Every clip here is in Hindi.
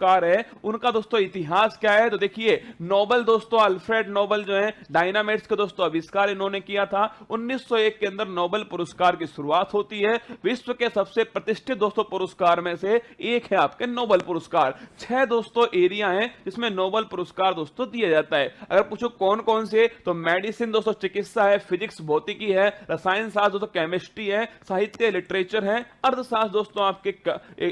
पुरस्कार है उनका दोस्तों इतिहास क्या है। तो देखिए नोबेल दोस्तों अल्फ्रेड नोबेल जो है डायनामाइट्स का दोस्तों आविष्कार इन्होंने किया था। 1901 के अंदर नोबेल पुरस्कार की शुरुआत होती है। विश्व के सबसे प्रतिष्ठित दोस्तों पुरस्कार में से एक है आपके नोबेल पुरस्कार। 6 दोस्तों एरिया हैं जिसमें नोबेल पुरस्कार दोस्तों दिया जाता है। अगर पूछो कौन कौन से, तो मेडिसिन दोस्तों चिकित्सा है, फिजिक्स भौतिकी है, रसायन शास्त्र दोस्तों केमिस्ट्री है, साहित्य लिटरेचर है, अर्थशास्त्र दोस्तों आपके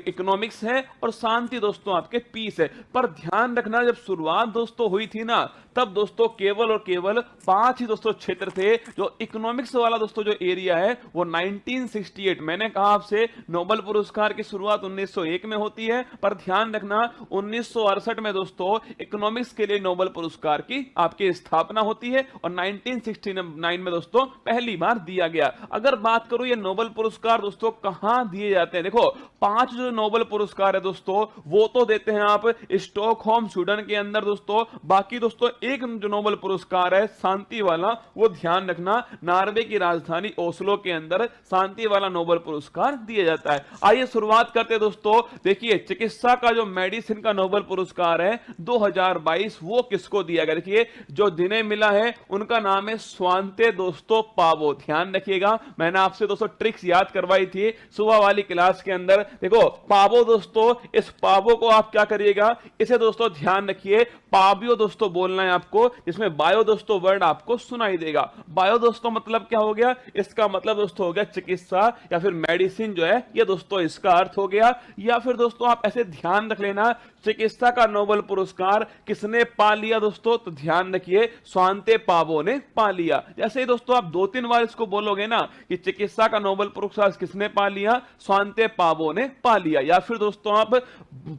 इकोनॉमिक्स है, और शांति दोस्तों आपके पीस है। पर ध्यान रखना जब शुरुआत दोस्तों हुई थी ना, तब दोस्तों केवल और केवल 5 ही दोस्तों क्षेत्र थे। जो इकोनॉमिक्स वाला दोस्तों जो एरिया है वो 1968, मैंने कहा आपसे नोबेल पुरस्कार की शुरुआत 1901 में होती है, पर ध्यान रखना 1968 में दोस्तों इकोनॉमिक्स के लिए नोबेल पुरस्कार की आपकी स्थापना होती है, और 1969 में दोस्तों पहली बार दिया गया। अगर बात करूं ये नोबेल पुरस्कार दोस्तों कहां दिए जाते हैं, देखो 5 जो नोबेल पुरस्कार है दोस्तों वो तो देते हैं आप स्टॉकहोम स्वीडन के अंदर दोस्तों। बाकी दोस्तों एक जो नोबेल पुरस्कार है शांति वाला, वो ध्यान रखना नॉर्वे की राजधानी ओस्लो के अंदर शांति वाला नोबेल पुरस्कार दिया जाता है। आइए शुरुआत करते हैं दोस्तों। देखिए चिकित्सा का जो मेडिसिन का नोबेल पुरस्कार है 2022 वो किसको दिया गया, देखिए जो जिन्हें मिला है उनका नाम है स्वांते दोस्तों पावो। ध्यान रखिएगा मैंने आपसे दोस्तों ट्रिक्स याद करवाई थी सुबह वाली क्लास के अंदर। देखो पावो दोस्तों, इस पावो को आप क्या करिएगा, इसे दोस्तों ध्यान रखिए पावियो दोस्तों बोलना है आपको, जिसमें बायो दोस्तों वर्ड आपको सुनाई देगा। बायो दोस्तों मतलब क्या हो गया, इसका मतलब दोस्तों हो गया चिकित्सा या फिर मेडिसिन जो है ये दोस्तों इसका अर्थ हो गया। या फिर दोस्तों आप ऐसे ध्यान रख लेना चिकित्सा का नोबेल पुरस्कार किसने पा लिया दोस्तों, तो ध्यान रखिए स्वांते पावो ने पा लिया। जैसे ही दोस्तों आप 2-3 बार इसको बोलोगे ना कि चिकित्सा का नोबेल पुरस्कार किसने पा लिया, स्वांते पावो ने पा लिया। या फिर दोस्तों आप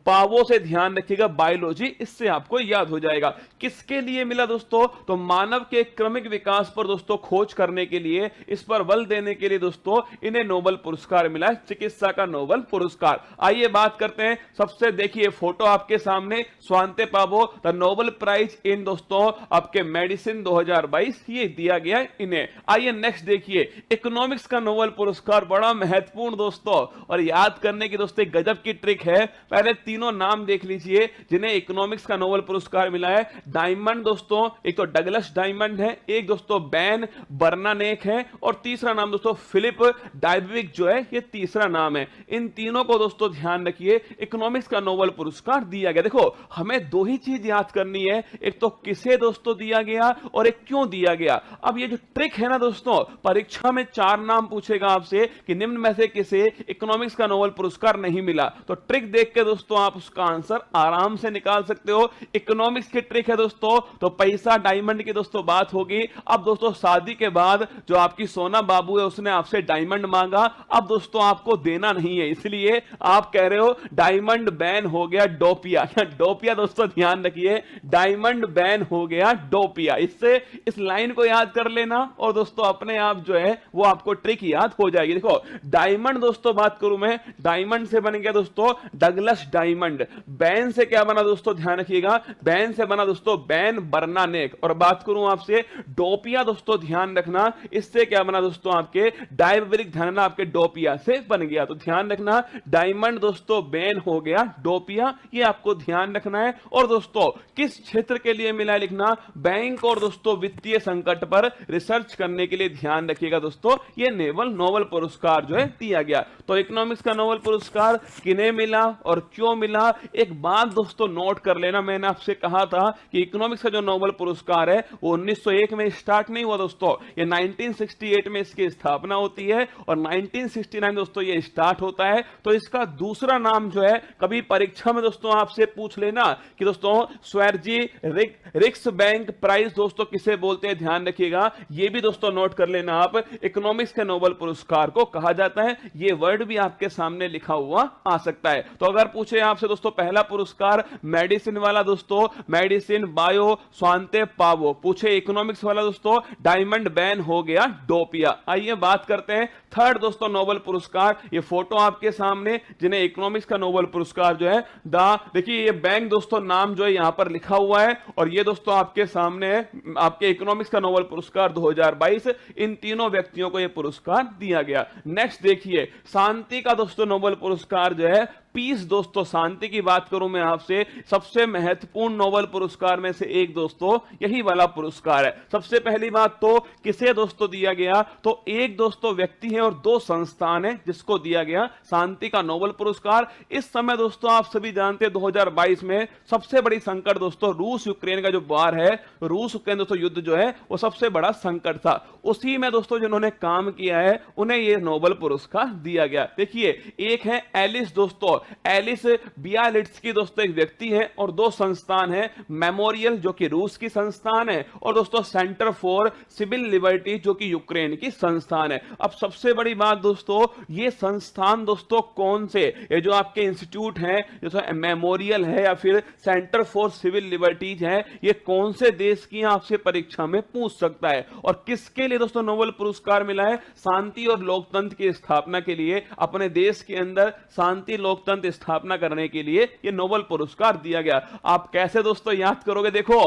पावो से ध्यान रखिएगा बायोलॉजी, इससे आपको याद हो जाएगा। किसके लिए मिला दोस्तों, तो मानव के क्रमिक विकास पर दोस्तों खोज करने के लिए, इस पर बल देने के लिए दोस्तों इन्हें नोबेल पुरस्कार मिला है, चिकित्सा का नोबेल पुरस्कार। आइए बात करते हैं सबसे, देखिए फोटो आपके सामने Svante Paavo the Nobel prize in दोस्तों आपके मेडिसिन 2022 ये दिया गया है इन्हें। आइए नेक्स्ट देखिए इकोनॉमिक्स का नोबेल पुरस्कार, बड़ा महत्वपूर्ण दोस्तों और याद करने की दोस्तों गजब की ट्रिक है। पहले तीनों नाम देख लीजिए जिन्हें इकोनॉमिक्स का नोबेल पुरस्कार मिला है। डायमंड दोस्तों, एक तो डगलस डायमंड है, एक दोस्तों बैन बर्नानेक है, और तीसरा नाम दोस्तों फिलिप डायबविक जो है ये तीसरा नाम है। इन तीनों को दोस्तों ध्यान रखिए इकोनॉमिक्स का नोबेल पुरस्कार दिया गया। देखो हमें दो ही चीज याद करनी है, एक तो किसे दोस्तों दिया गया और एक क्यों दिया गया। अब ये जो ट्रिक है ना दोस्तों, परीक्षा में 4 नाम पूछेगा आपसे कि निम्न में से किसे इकोनॉमिक्स का नोबेल पुरस्कार नहीं मिला, तो ट्रिक देख के दोस्तों आप उसका आंसर आराम से निकाल सकते हो। इकोनॉमिक्स की ट्रिक है दोस्तों, तो पैसा डायमंड की दोस्तों बात होगी। अब दोस्तों शादी के बाद जो आपकी सोना बाबू है उसने आपसे डायमंड मांगा, अब दोस्तों आपको देना नहीं है, इसलिए आप कह रहे हो डायमंड बैन हो गया डोपिया। डोपिया दोस्तों ध्यान रखिए, डायमंड बैन हो गया डोपिया। इससे इस लाइन को याद कर लेना और दोस्तों अपने आप जो है वो आपको ट्रिक याद हो जाएगी। देखो डायमंड दोस्तों बात करूं मैं, डायमंड से बन गया दोस्तों डगलस डायमंड। बैन से क्या बना दोस्तों ध्यान रखिएगा, बैन से बना दोस्तों बैन बर्नानेक। और बात करूं आपसे डोपिया दोस्तों ध्यान रखना, इससे क्या बना दोस्तों आपके डायबेटिक, ध्यान रखना आपके डोपिया से बन गया। तो ध्यान रखना डायमंड दोस्तों बैन हो गया डोपिया, ये आपको ध्यान रखना है। और दोस्तों किस क्षेत्र के लिए मिला लिखना, बैंक और दोस्तों वित्तीय संकट पर रिसर्च करने के लिए ध्यान रखिएगा दोस्तों ये नोबेल पुरस्कार जो है दिया गया। तो इकोनॉमिक्स का नोबेल पुरस्कार किन्हें मिला और क्यों मिला, एक बात दोस्तों नोट कर लेना, मैंने आपसे कहा था कि इकोनॉमिक्स का जो नोबेल पुरस्कार है वो 1901 में स्टार्ट नहीं हुआ दोस्तों, ये 1968 में इसकी स्थापना होती है और 1969 दोस्तों ये स्टार्ट होता है। तो इसका दूसरा नाम जो है, कभी परीक्षा में दोस्तों आपसे पूछ लेना कि दोस्तों स्वेर्जी रिक्स बैंक प्राइज दोस्तों किसे बोलते हैं, ध्यान रखिएगा, ये भी दोस्तों नोट कर लेना आप, इकोनॉमिक्स के नोबेल पुरस्कार को कहा जाता है। ये वर्ड भी आपके सामने लिखा हुआ आ सकता है। तो अगर पूछे आपसे दोस्तों पहला पुरस्कार मेडिसिन वाला दोस्तों मेडिसिन बायो स्वांते पावो, पूछे इकोनॉमिक्स वाला दोस्तों डायमंड बैन हो गया डोपिया। आइए बात करते हैं थर्ड दोस्तों नोबेल पुरस्कार, ये फोटो आपके सामने जिन्हें इकोनॉमिक्स का नोबेल पुरस्कार जो है देखिए ये बैंक दोस्तों नाम जो है यहां पर लिखा हुआ है, और ये दोस्तों आपके सामने है आपके इकोनॉमिक्स का नोबेल पुरस्कार 2022, इन तीनों व्यक्तियों को यह पुरस्कार दिया गया। नेक्स्ट देखिए शांति का दोस्तों नोबेल पुरस्कार जो है पीस दोस्तों, शांति की बात करूं मैं आपसे, सबसे महत्वपूर्ण नोबेल पुरस्कार में से एक दोस्तों यही वाला पुरस्कार है। सबसे पहली बात तो किसे दोस्तों दिया गया, तो एक दोस्तों व्यक्ति है और दो संस्थान है जिसको दिया गया शांति का नोबेल पुरस्कार। इस समय दोस्तों आप सभी जानते हैं 2022 में सबसे बड़ी संकट दोस्तों रूस यूक्रेन का जो वार है, रूस यूक्रेन दोस्तों युद्ध जो है वो सबसे बड़ा संकट था। उसी में दोस्तों जिन्होंने काम किया है उन्हें यह नोबेल पुरस्कार दिया गया। देखिए एक है एलिस दोस्तों, एलिस बियालिट्स्की दोस्तों एक व्यक्ति है और दो संस्थान है, मेमोरियल जो कि रूस की संस्थान है और दोस्तों सेंटर फॉर सिविल लिबर्टी जो कि यूक्रेन की संस्थान है। अब सबसे बड़ी बात दोस्तों, ये संस्थान दोस्तों कौन से, ये जो आपके इंस्टीट्यूट हैं जैसे मेमोरियल है या फिर सेंटर फॉर सिविल लिबर्टीज है, ये कौन से देश की आपसे परीक्षा में पूछ सकता है। और किसके लिए दोस्तों नोबेल पुरस्कार मिला है, शांति और लोकतंत्र की स्थापना के लिए, अपने देश के अंदर शांति लोकतंत्र स्थापना करने के लिए ये नोबेल पुरस्कार दिया गया। आप कैसे दोस्तों याद करोगे, देखो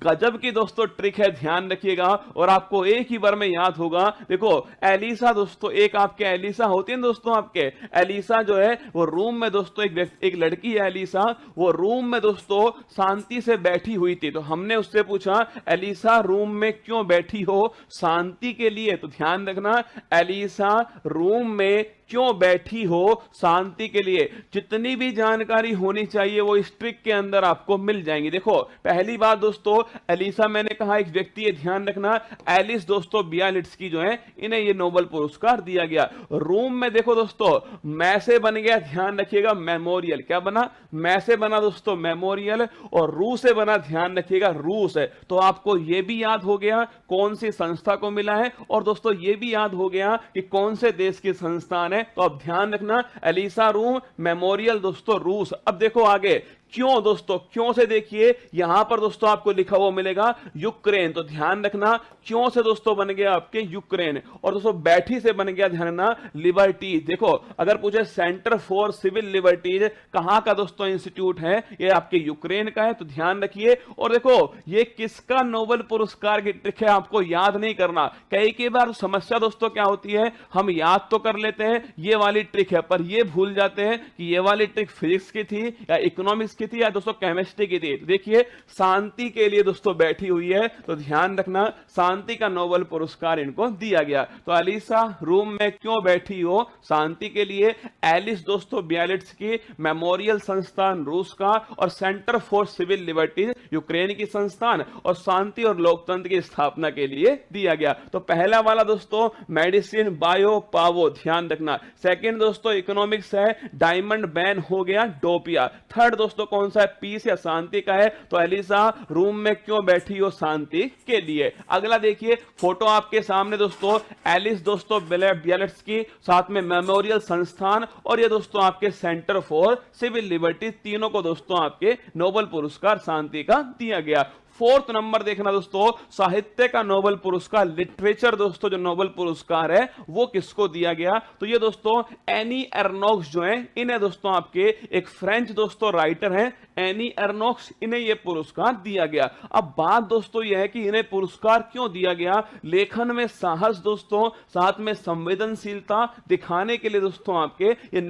गजब की दोस्तों ट्रिक है, ध्यान रखिएगा और आपको एक ही बार में याद होगा। देखो एलिसा दोस्तों, एक आपके एलिसा होती है दोस्तों, आपके एलिसा जो है वो रूम में दोस्तों एक लड़की है एलिसा, वो रूम में दोस्तों शांति से बैठी हुई थी। तो हमने उससे पूछा एलिसा रूम में क्यों बैठी हो, शांति के लिए। तो ध्यान रखना एलिसा रूम में क्यों बैठी हो, शांति के लिए। जितनी भी जानकारी होनी चाहिए वो इस ट्रिक के अंदर आपको मिल जाएंगी। देखो पहली बात दोस्तों, एलिसा मैंने कहा एक व्यक्ति है, ध्यान रखना एलिस दोस्तों बियालिट्स्की जो है इन्हें ये नोबेल पुरस्कार दिया गया। रूम में देखो दोस्तों मैसे बन गया, ध्यान रखिएगा मेमोरियल, क्या बना, मैसे बना दोस्तों मेमोरियल, और रू से बना, ध्यान रखिएगा रूस है। तो आपको ये भी याद हो गया कौन सी संस्था को मिला है और दोस्तों ये भी याद हो गया कि कौन से देश की संस्थान है। तो अब ध्यान रखना एलिसा रूम मेमोरियल दोस्तों रूस। अब देखो आगे क्यों दोस्तों, क्यों से देखिए यहां पर दोस्तों आपको लिखा हुआ मिलेगा यूक्रेन। तो ध्यान रखना क्यों से दोस्तों बन गया आपके यूक्रेन, और दोस्तों बैठी से बन गया ध्यान रखना लिबर्टी। देखो अगर पूछे सेंटर फॉर सिविल लिबर्टीज कहां का दोस्तों इंस्टीट्यूट है, ये आपके यूक्रेन का है, तो ध्यान रखिए। और देखो ये किसका नोबेल पुरस्कार की ट्रिक है, आपको याद नहीं करना। कई बार समस्या दोस्तों क्या होती है, हम याद तो कर लेते हैं ये वाली ट्रिक है, पर ये भूल जाते हैं कि ये वाली ट्रिक फिजिक्स की थी या इकोनॉमिक्स की थी या दोस्तों केमिस्ट्री की थी। तो देखिए शांति के लिए दोस्तों बैठी हुई है, तो ध्यान रखना शांति का नोबेल पुरस्कार इनको दिया गया। तो एलिसा रूम में क्यों बैठी हो, शांति के लिए। एलिस दोस्तों बियालिट्स्की मेमोरियल संस्थान रूस का, और centre for civil liberties Ukraine की संस्थान, और शांति और लोकतंत्र की स्थापना के लिए दिया गया। तो पहला वाला दोस्तों मेडिसिन बायो पावो, ध्यान रखना। सेकंड दोस्तों इकोनॉमिक्स है, डायमंड बैन हो गया डोपिया। थर्ड दोस्तों कौन सा है, पीस या शांति का है, तो एलिसा रूम में क्यों बैठी हो, शांति के लिए। अगला देखिए फोटो आपके सामने दोस्तों, एलिस दोस्तों बियालिट्स्की, साथ में मेमोरियल संस्थान, और ये दोस्तों आपके सेंटर फॉर सिविल लिबर्टी, तीनों को दोस्तों आपके नोबेल पुरस्कार शांति का दिया गया। फोर्थ नंबर देखना दोस्तों, साहित्य का नोबेल पुरस्कार, लिटरेचर दोस्तों जो नोबेल पुरस्कार है वो किसको दिया गया, तो ये दोस्तों एनी एर्नोक्स जो है, इन्हें दोस्तों आपके एक फ्रेंच दोस्तों राइटर हैं एनी एर्नोक्स, इन्हें ये पुरस्कार दिया गया। अब बात दोस्तों ये है कि इन्हें पुरस्कार क्यों दिया गया, लेखन में साहस दोस्तों, साथ में संवेदनशीलता दिखाने के लिए दोस्तों आपके ये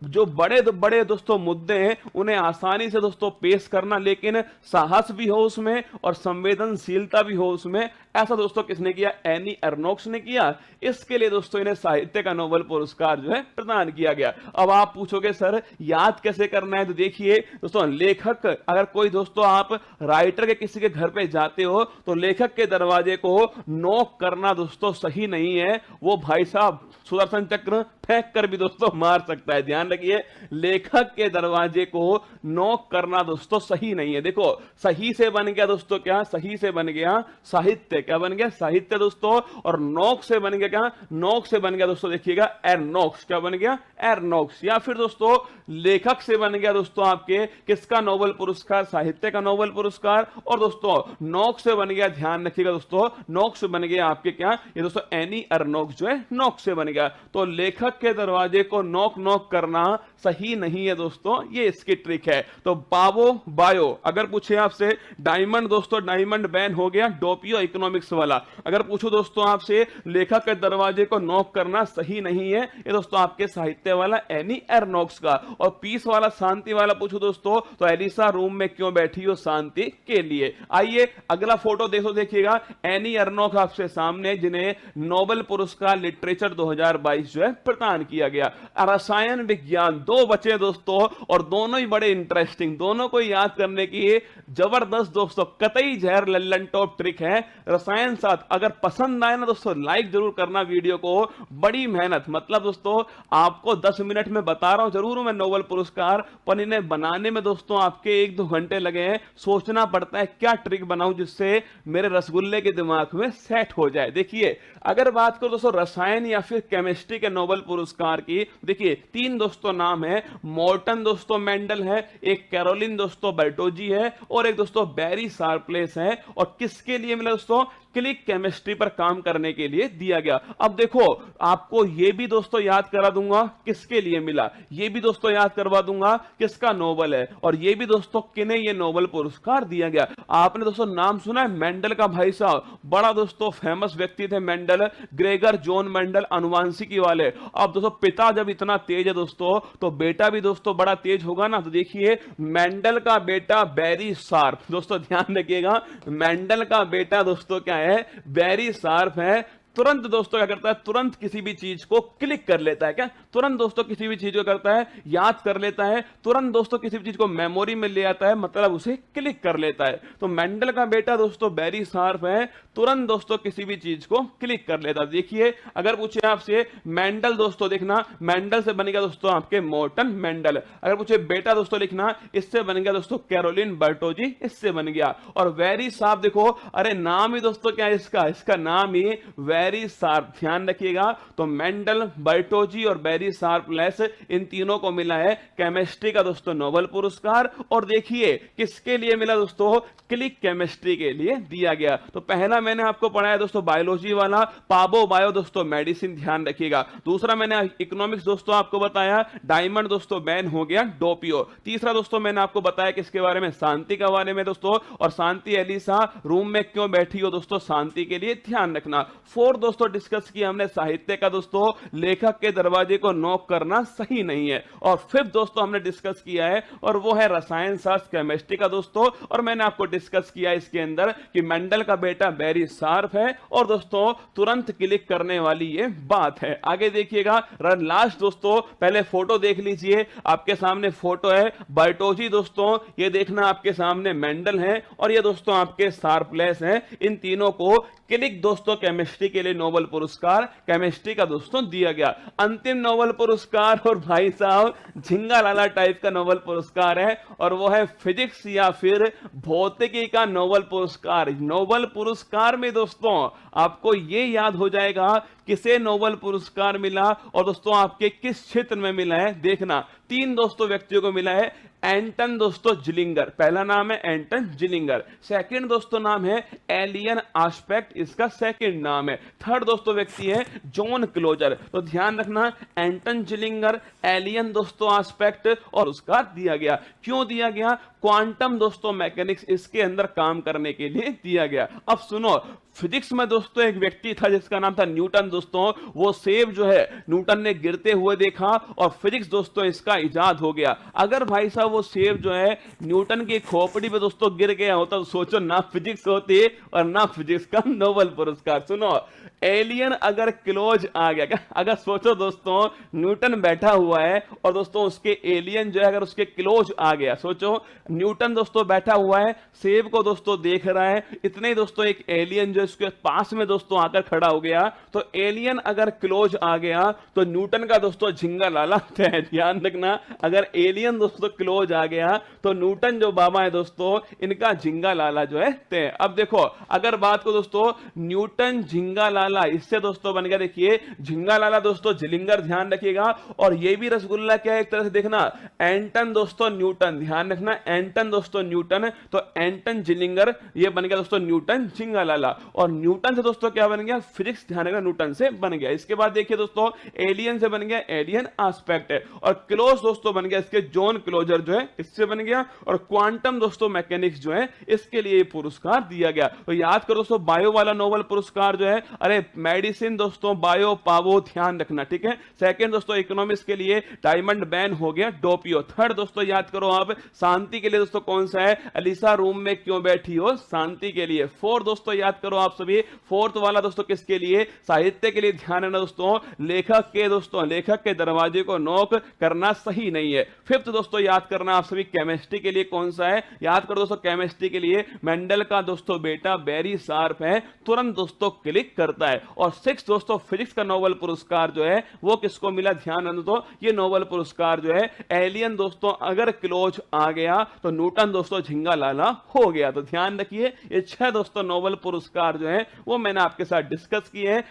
जो बड़े दोस्तों मुद्दे हैं उन्हें आसानी से दोस्तों पेश करना, लेकिन साहस भी हो उसमें और संवेदनशीलता भी हो उसमें, ऐसा दोस्तों किसने किया, एनी एर्नोक्स ने किया। इसके लिए दोस्तों इन्हें साहित्य का नोबेल पुरस्कार जो है प्रदान किया गया। अब आप पूछोगे सर याद कैसे करना है, तो देखिए दोस्तों लेखक, अगर कोई दोस्तों आप राइटर के किसी के घर पे जाते हो तो लेखक के दरवाजे को नॉक करना दोस्तों सही नहीं है, वो भाई साहब सुदर्शन चक्र फेंक कर भी दोस्तों मार सकता है। ध्यान रखिए लेखक के दरवाजे को नॉक करना दोस्तों सही नहीं है। देखो सही से बन गया दोस्तों क्या, सही से बन गया साहित्य, क्या बन गया साहित्य दोस्तों, और नॉक से बन गया क्या, नॉक से बन गया दोस्तों देखिएगा एर्नोक्स, क्या बन गया एर्नोक्स। या फिर दोस्तों लेखक से बन गया दोस्तों आपके किसका नोबेल पुरस्कार, साहित्य का नोबेल पुरस्कार, और दोस्तों नॉक से बन गया, ध्यान रखिएगा दोस्तों, नॉक से बन गया आपके क्या, ये दोस्तों एनी एर्नोक्स जो है नॉक से बन गया। तो लेखक लेखक के दरवाजे को नॉक नॉक करना सही नहीं है दोस्तों, ये इसकी ट्रिक है। तो पावो बायो, अगर पूछे आपसे डायमंड दोस्तों, डायमंड बैन हो गया, डोपियो इकोनॉमिक्स वाला। अगर पूछो दोस्तों आपसे लेखक के दरवाजे को नॉक करना सही नहीं है, ये दोस्तों आपके साहित्य वाला एनी एर्नोक्स का। और पीस वाला, शांति वाला पूछो दोस्तों तो एलिसा रूम में क्यों बैठी हो, शांति के लिए। आइए अगला फोटो देखिएगा, एनी एर्नोक्स आपसे सामने, जिन्हें नोबेल पुरस्कार लिटरेचर 2022 जो है प्रदान किया गया। रसायन विज्ञान, दो बचे दोस्तों और दोनों ही बड़े इंटरेस्टिंग, दोनों को याद करने की जबरदस्त दोस्तों कतई जहर लल्लन टॉप ट्रिक है। रसायन साथ अगर पसंद आए ना दोस्तों लाइक जरूर करना वीडियो को, बड़ी मेहनत, मतलब दोस्तों आपको 10 मिनट में बता रहा हूं जरूर मैं नोबेल पुरस्कार, पर इन्हें बनाने में दोस्तों आपके 1-2 घंटे लगे हैं। सोचना पड़ता है क्या ट्रिक बनाऊं जिससे मेरे रसगुल्ले के दिमाग में सेट हो जाए। देखिए अगर बात करो दोस्तों रसायन या फिर केमिस्ट्री के नोबेल पुरस्कार की, देखिए 3 दोस्तों नाम है, मोर्टन दोस्तों मेंडल है, एक कैरोलिन दोस्तों बर्टोजी है और एक दोस्तों बैरी शार्पलेस है। और किसके लिए मिला दोस्तों, क्लिक केमिस्ट्री पर काम करने के लिए दिया गया। अब देखो आपको यह भी दोस्तों याद करा दूंगा किसके लिए मिला, यह भी दोस्तों याद करवा दूंगा किसका नोबेल है, और यह भी दोस्तों किन्हें यह नोबेल पुरस्कार दिया गया। आपने दोस्तों नाम सुना है मेंडल का, भाई साहब बड़ा दोस्तों फेमस व्यक्ति थे मेंडल, ग्रेगर जॉन मेंडल, अनुवांशिकी वाले। अब दोस्तों पिता जब इतना तेज है दोस्तों तो बेटा भी दोस्तों बड़ा तेज होगा ना। तो देखिए मेंडल का बेटा बैरी शार्प, दोस्तों ध्यान रखिएगा मेंडल का बेटा दोस्तों क्या है, बैरी शार्प है। तुरंत दोस्तों क्या करता है, तुरंत किसी भी चीज को क्लिक कर लेता है, क्या तुरंत दोस्तों किसी भी चीज को करता है, याद कर लेता है, तुरंत दोस्तों किसी भी चीज को मेमोरी में ले आता है, मतलब उसे क्लिक कर लेता है। तो मेंडल का बेटा दोस्तों बैरी शार्प है, तुरंत दोस्तों किसी भी चीज को क्लिक कर लेता है। देखिए अगर पूछे आपसे मेंडल दोस्तों देखना, मेंडल से बन गया दोस्तों आपके मोर्टन मेंडल। अगर पूछे बेटा दोस्तों लिखना, इससे बन गया दोस्तों कैरोलिन बर्टोजी, इससे बन गया। और वेरी शार्प देखो, अरे नाम ही दोस्तों क्या है इसका नाम ही बैरी शार्प, ध्यान रखिएगा। तो मेंडल, बर्टोजी और बैरी शार्पलेस, इन तीनों को मिला है केमिस्ट्री का दोस्तों नोबेल पुरस्कार। और देखिए किसके लिए मिला दोस्तों, क्लिक केमिस्ट्री के लिए दिया गया। तो पहला मैंने आपको पढ़ाया दोस्तों बायोलॉजी वाला, पाबो बायो दोस्तों मेडिसिन, ध्यान रखिएगा। दूसरा मैंने इकोनॉमिक्स दोस्तों आपको बताया, डायमंड दोस्तों बैन हो गया, डोपियो। तीसरा दोस्तों मैंने आपको बताया किसके बारे में, शांति के बारे में दोस्तों, और शांति एलिसा रूम में क्यों बैठी हो दोस्तों, शांति के लिए, ध्यान रखना। फोर्थ दोस्तों डिस्कस किया हमने साहित्य का दोस्तों, लेखक के दरवाजे को नॉक करना सही नहीं है। और फिफ्थ दोस्तों हमने डिस्कस किया है और वो है रसायन शास्त्र केमिस्ट्री का दोस्तों, और मैंने आपको डिस्कस किया इसके अंदर कि मेंडल का बेटा बैरी शार्प है और दोस्तों तुरंत क्लिक करने वाली ये बात है। आगे देखिएगा लास्ट दोस्तों, पहले फोटो देख लीजिए, आपके सामने फोटो है बर्टोजी दोस्तों, ये देखना आपके सामने मेंडल है और ये दोस्तों आपके शार्पलेस हैं। इन तीनों को क्लिक दोस्तों केमिस्ट्री के लिए नोबेल पुरस्कार केमिस्ट्री का दोस्तों दिया गया। अंतिम नोबेल पुरस्कार और भाई साहब झिंगा लाला टाइप का नोबेल पुरस्कार है, और वो है फिजिक्स या फिर भौतिकी का नोबेल पुरस्कार। नोबेल पुरस्कार में दोस्तों आपको ये याद हो जाएगा किसे नोबेल पुरस्कार मिला और दोस्तों आपके किस क्षेत्र में मिला है। देखना 3 दोस्तों व्यक्तियों को मिला है, एंटन दोस्तों जिलिंगर, पहला नाम है एंटन जिलिंगर, सेकंड दोस्तों नाम है एलियन आस्पेक्ट, इसका सेकंड नाम है, थर्ड दोस्तों व्यक्ति है जॉन क्लोजर। तो ध्यान रखना एंटन जिलिंगर, एलियन दोस्तों आस्पेक्ट, और उसका दिया गया, क्यों दिया गया, क्वांटम दोस्तों मैकेनिक्स इसके अंदर काम करने के लिए दिया गया। अब सुनो, फिजिक्स में दोस्तों एक व्यक्ति था जिसका नाम था न्यूटन दोस्तों, वो सेब जो है न्यूटन ने गिरते हुए देखा और फिजिक्स दोस्तों इसका इजाद हो गया। अगर भाई साहब वो सेब जो है न्यूटन की खोपड़ी पे दोस्तों गिर गया होता तो सोचो ना फिजिक्स होती और ना फिजिक्स का नोबेल पुरस्कार। सुनो एलियन अगर क्लोज आ गया, क्या अगर सोचो दोस्तों न्यूटन बैठा हुआ है और दोस्तों उसके एलियन जो है अगर उसके क्लोज आ गया, सोचो न्यूटन दोस्तों बैठा हुआ है सेब को दोस्तों देख रहा है, इतने ही दोस्तों एक एलियन जो इसके पास में दोस्तों आकर खड़ा हो गया, तो एलियन अगर क्लोज आ गया तो न्यूटन का दोस्तों झिंगा लाला है। ध्यान रखना अगर एलियन दोस्तों क्लोज आ गया तो न्यूटन जो बाबा है दोस्तों इनका झिंगा लाला जो है तय। अब देखो अगर बात को दोस्तों न्यूटन झिंगा लाला, इससे दोस्तों बन गया देखिए झिंगा लाला दोस्तों जिलिंगर, ध्यान रखिएगा। और ये भी रसगुल्ला क्या है एक तरह से देखना, एंटन दोस्तों न्यूटन, ध्यान रखना एंटन दोस्तों न्यूटन, तो एंटन जिलिंगर ये बन गया दोस्तों न्यूटन झिंगा लाला। और न्यूटन से दोस्तों क्या बन गया, फिजिक्स, ध्यान रखना न्यूटन से बन गया। इसके बाद देखिए दोस्तों एलियन से बन गया एलियन एस्पेक्ट है, और क्लोज दोस्तों बन गया इसके जॉन क्लोजर जो है इससे बन गया, और क्वांटम दोस्तों मैकेनिक्स जो है इसके लिए पुरस्कार दिया गया। तो याद करो दोस्तों बायो वाला नोबेल पुरस्कार जो है, अरे मेडिसिन दोस्तों बायो पावो, ध्यान रखना, ठीक है। सेकंड दोस्तों इकोनॉमिक्स के लिए डायमंड बैन हो गया डोपियो। थर्ड दोस्तों याद करो आप शांति के लिए दोस्तों कौन सा है, अलीसा रूम में क्यों बैठी हो, शांति के लिए। फोर्थ दोस्तों याद करो आप सभी, फोर्थ वाला दोस्तों किसके लिए, साहित्य के लिए। ध्यान रखना दोस्तों लेखक के दरवाजे को नॉक करना सही नहीं है। फिफ्थ दोस्तों याद करना आप सभी केमिस्ट्री के लिए कौन सा है, याद करो दोस्तों केमिस्ट्री के लिए मेंडल का दोस्तों बेटा वेरी शार्प है, तुरंत दोस्तों क्लिक करता है। और सिक्स दोस्तों फिजिक्स का नोबेल पुरस्कार जो है वो किसको मिला, ध्यान रखना दोस्तों ये नोबेल पुरस्कार जो है एलियन दोस्तों अगर क्लोज आ गया तो न्यूटन दोस्तों झिंगा लाला हो गया। तो ध्यान रखिए ये 6 दोस्तों नोबेल पुरस्कार जो है वो मैंने आपके साथ डिस्कस किए हैं।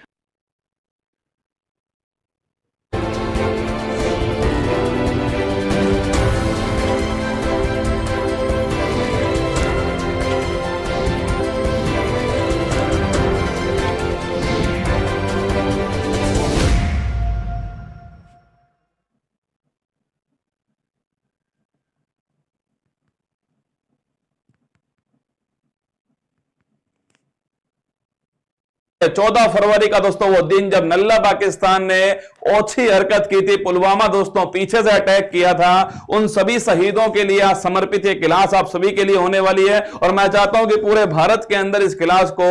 चौदह फरवरी का दोस्तों वो दिन जब नल्ला पाकिस्तान ने ओछी हरकत की थी, पुलवामा दोस्तों पीछे से अटैक किया था, उन सभी शहीदों के लिए आज समर्पित ये क्लास आप सभी के लिए होने वाली है। और मैं चाहता हूं कि पूरे भारत के अंदर इस क्लास को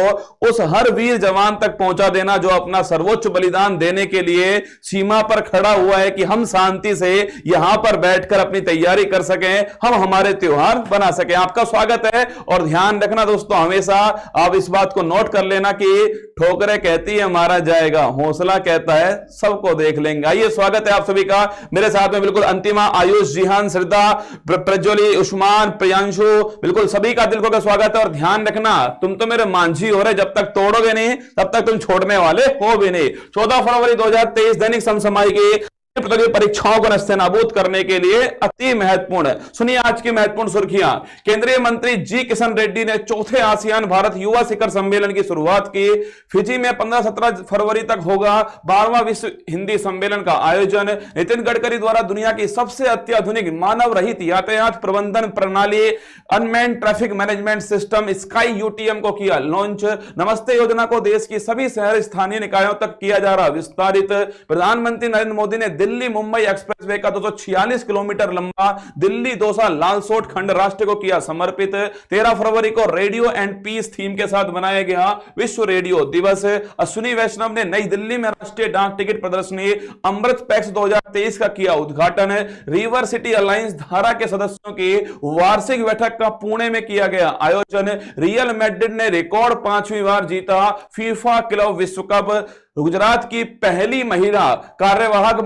उस हर वीर जवान तक पहुंचा देना जो अपना सर्वोच्च बलिदान देने के लिए सीमा पर खड़ा हुआ है, कि हम शांति से यहां पर बैठकर अपनी तैयारी कर सकें, हम हमारे त्योहार बना सकें। आपका स्वागत है। और ध्यान रखना दोस्तों हमेशा आप इस बात को नोट कर लेना कि ठोकरें कहती है मारा जाएगा, हौसला कहता है सबको देख लेंगे। आइए स्वागत है आप सभी का। मेरे साथ में बिल्कुल अंतिमा, आयुष, जिहान, श्रद्धा, प्रज्वली, उस्मान, प्रियांशु, बिल्कुल सभी का दिल को स्वागत है। और ध्यान रखना तुम तो मेरे मांझी हो रहे, जब तक तोड़ोगे नहीं तब तक तुम छोड़ने वाले हो भी नहीं। 14 फरवरी 2023 दैनिक समसामयिकी परीक्षाओं को नस्तेनाबूद करने के लिए अति महत्वपूर्ण है। सुनिए आज की महत्वपूर्ण सुर्खियां। केंद्रीय मंत्री जी किशन रेड्डी ने चौथे आसियान भारत युवा शिखर सम्मेलन की शुरुआत की। फिजी में 15-17 फरवरी तक होगा 12वां विश्व हिंदी सम्मेलन का आयोजन। नितिन गडकरी द्वारा दुनिया की सबसे अत्याधुनिक मानव रहित यातायात प्रबंधन प्रणाली unmanned traffic management system sky UTM को किया लॉन्च। नमस्ते योजना को देश की सभी शहर स्थानीय निकायों तक किया जा रहा विस्तारित। प्रधानमंत्री नरेंद्र मोदी ने दिल्ली मुंबई एक्सप्रेसवे का 246 किलोमीटर लंबा दिल्ली दौसा लालसोट खंड राष्ट्र को किया समर्पित। 13 फरवरी को रेडियो एंड पीस थीम के साथ मनाया गया विश्व रेडियो दिवस। अश्विनी वैष्णव ने नई दिल्ली में राष्ट्रीय डाक टिकट प्रदर्शनी अमृत पैक्स 2023 का किया उद्घाटन। रिवर सिटी अलायंस धारा के सदस्यों की वार्षिक बैठक का पुणे में किया गया आयोजन। रियल मैड्रिड ने रिकॉर्ड 5वीं बार जीता फीफा क्लब विश्व कप। गुजरात की पहली महिला कार्यवाहक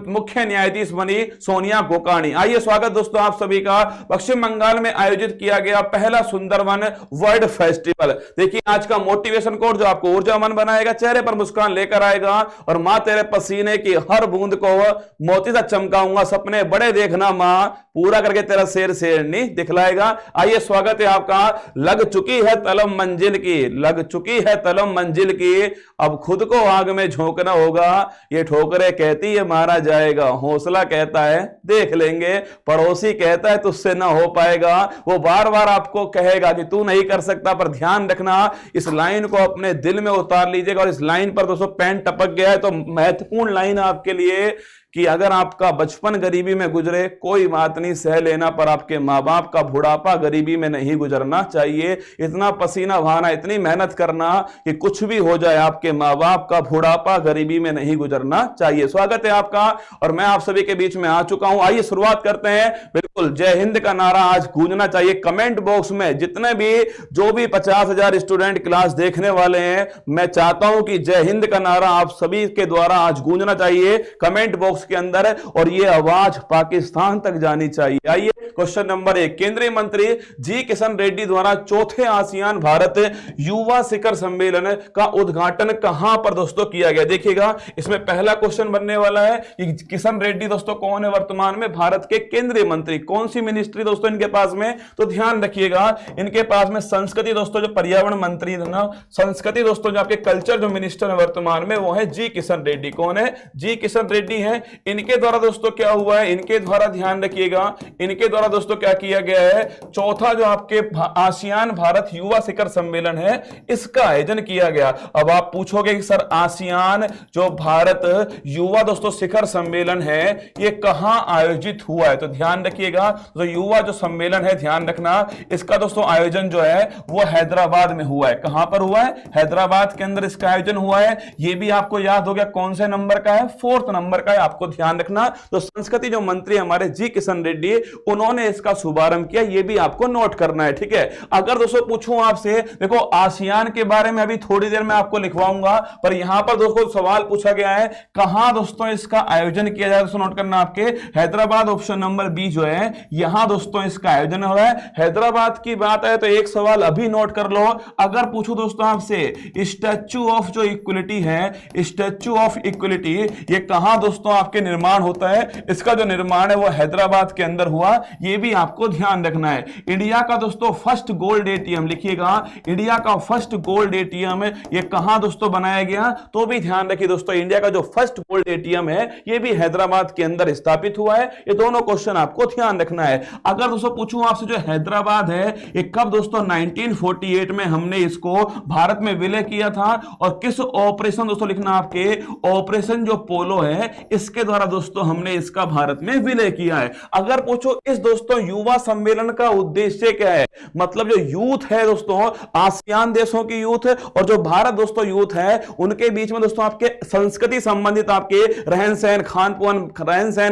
मुख्य न्यायाधीश बनी सोनिया गोकानी। आइए स्वागत दोस्तों आप सभी का। पश्चिम बंगाल में आयोजित किया गया पहला सुंदरवन वर्ल्ड फेस्टिवल। देखिए आज का मोटिवेशन कोड जो आपको ऊर्जावान बनाएगा, चेहरे पर मुस्कान लेकर आएगा। और मां तेरे पसीने की हर बूंद को मोती से चमकाऊंगा, सपने बड़े देखना मां, पूरा करके तेरा शेर शेरनी दिखलाएगा। आइए स्वागत है आपका। लग चुकी है तलब मंजिल की, लग चुकी है तलब मंजिल की, अब खुद को आग में झोंकना होगा। ये ठोकरे कहती है मारा जाएगा, हौसला कहता है देख लेंगे, पड़ोसी कहता है तुझसे ना हो पाएगा। वो बार बार आपको कहेगा कि तू नहीं कर सकता, पर ध्यान रखना इस लाइन को अपने दिल में उतार लीजिएगा। और इस लाइन पर दोस्तों पेन टपक गया है तो महत्वपूर्ण लाइन आपके लिए कि अगर आपका बचपन गरीबी में गुजरे कोई बात नहीं, सह लेना, पर आपके मां बाप का बुढ़ापा गरीबी में नहीं गुजरना चाहिए। इतना पसीना बहाना, इतनी मेहनत करना कि कुछ भी हो जाए, आपके मां बाप का बुढ़ापा गरीबी में नहीं गुजरना चाहिए। स्वागत है आपका। और मैं आप सभी के बीच में आ चुका हूं। आइए शुरुआत करते हैं। बिल्कुल जय हिंद का नारा आज गूंजना चाहिए। कमेंट बॉक्स में जितने भी जो भी 50,000 स्टूडेंट क्लास देखने वाले हैं, मैं चाहता हूं कि जय हिंद का नारा आप सभी के द्वारा आज गूंजना चाहिए। कमेंट बॉक्स के अंदर और ये आवाज पाकिस्तान तक जानी चाहिए। आइए क्वेश्चन नंबर 1, केंद्रीय मंत्री जी किशन रेड्डी द्वारा चौथे आसियान भारत युवा शिखर सम्मेलन का उद्घाटन कहां पर दोस्तों किया गया। देखिएगा इसमें पहला क्वेश्चन बनने वाला है कि किशन रेड्डी दोस्तों कौन है वर्तमान में भारत के केंद्रीय मंत्री, कौन सी मिनिस्ट्री दोस्तों इनके पास में, तो ध्यान रखिएगा इनके पास में संस्कृति दोस्तों जो पर्यावरण मंत्री है ना, संस्कृति दोस्तों जो आपके कल्चर जो मिनिस्टर है वर्तमान में वो है जी किशन रेड्डी। कौन है? जी किशन रेड्डी है। इनके द्वारा दोस्तों क्या हुआ है, इनके द्वारा ध्यान रखिएगा इनके द्वारा दोस्तों क्या किया गया है, चौथा जो आपके आसियान भारत युवा शिखर सम्मेलन है इसका आयोजन किया गया। अब आप पूछोगे कि सर आसियान जो भारत युवा दोस्तों शिखर सम्मेलन है ये कहां आयोजित हुआ है, तो ध्यान रखिएगा तो युवा जो सम्मेलन है ध्यान रखना इसका दोस्तों आयोजन जो है वो हैदराबाद में हुआ है। कहां पर हुआ है? हैदराबाद के अंदर इसका आयोजन हुआ है। ये भी आपको याद हो गया कौन से नंबर का है, 4th नंबर का है, आपको ध्यान रखना। तो संस्कृति जो मंत्री हमारे जी किशन रेड्डी उन्होंने इसका शुभारंभ किया, ये भी आपको नोट करना है, ठीक है। अगर दोस्तों पूछूं आपसे, देखो आसियान के बारे में अभी थोड़ी देर में आपको लिखवाऊंगा, पर यहां पर दोस्तों सवाल पूछा गया है कहां दोस्तों इसका आयोजन किया जाए, दोस्तों नोट करना आपके हैदराबाद, ऑप्शन नंबर बी जो है यहां दोस्तों इसका आयोजन हो रहा है। हैदराबाद की बात है तो एक सवाल अभी नोट कर लो, अगर पूछूं दोस्तों आपसे स्टैच्यू ऑफ जो इक्वलिटी है, स्टैच्यू ऑफ इक्वलिटी ये कहां दोस्तों आपके निर्माण होता है, इसका जो निर्माण है वो हैदराबाद के अंदर हुआ, ये भी आपको ध्यान रखना है। इंडिया का दोस्तों फर्स्ट गोल्ड एटीएम लिखिएगा, इंडिया का फर्स्ट गोल्ड एटीएम ये कहां दोस्तों बनाया गया, तो भी ध्यान रखिए दोस्तों इंडिया का जो फर्स्ट गोल्ड एटीएम है ये भी हैदराबाद के अंदर स्थापित हुआ है। ये दोनों क्वेश्चन आपको ध्यान रखना है। अगर दोस्तों पूछूं आपसे जो हैदराबाद है ये कब दोस्तों 1948 में हमने इसको भारत में विलय किया था और किस ऑपरेशन दोस्तों लिखना आपके, ऑपरेशन जो पोलो है इसके द्वारा दोस्तों हमने इसका भारत में विलय किया है। अगर पूछो इस दोस्तों युवा सम्मेलन का उद्देश्य क्या है, मतलब जो यूथ है दोस्तों आसियान देशों की यूथ और जो भारत दोस्तों यूथ है उनके बीच में दोस्तों आपके संस्कृति संबंधित आपके रहन सहन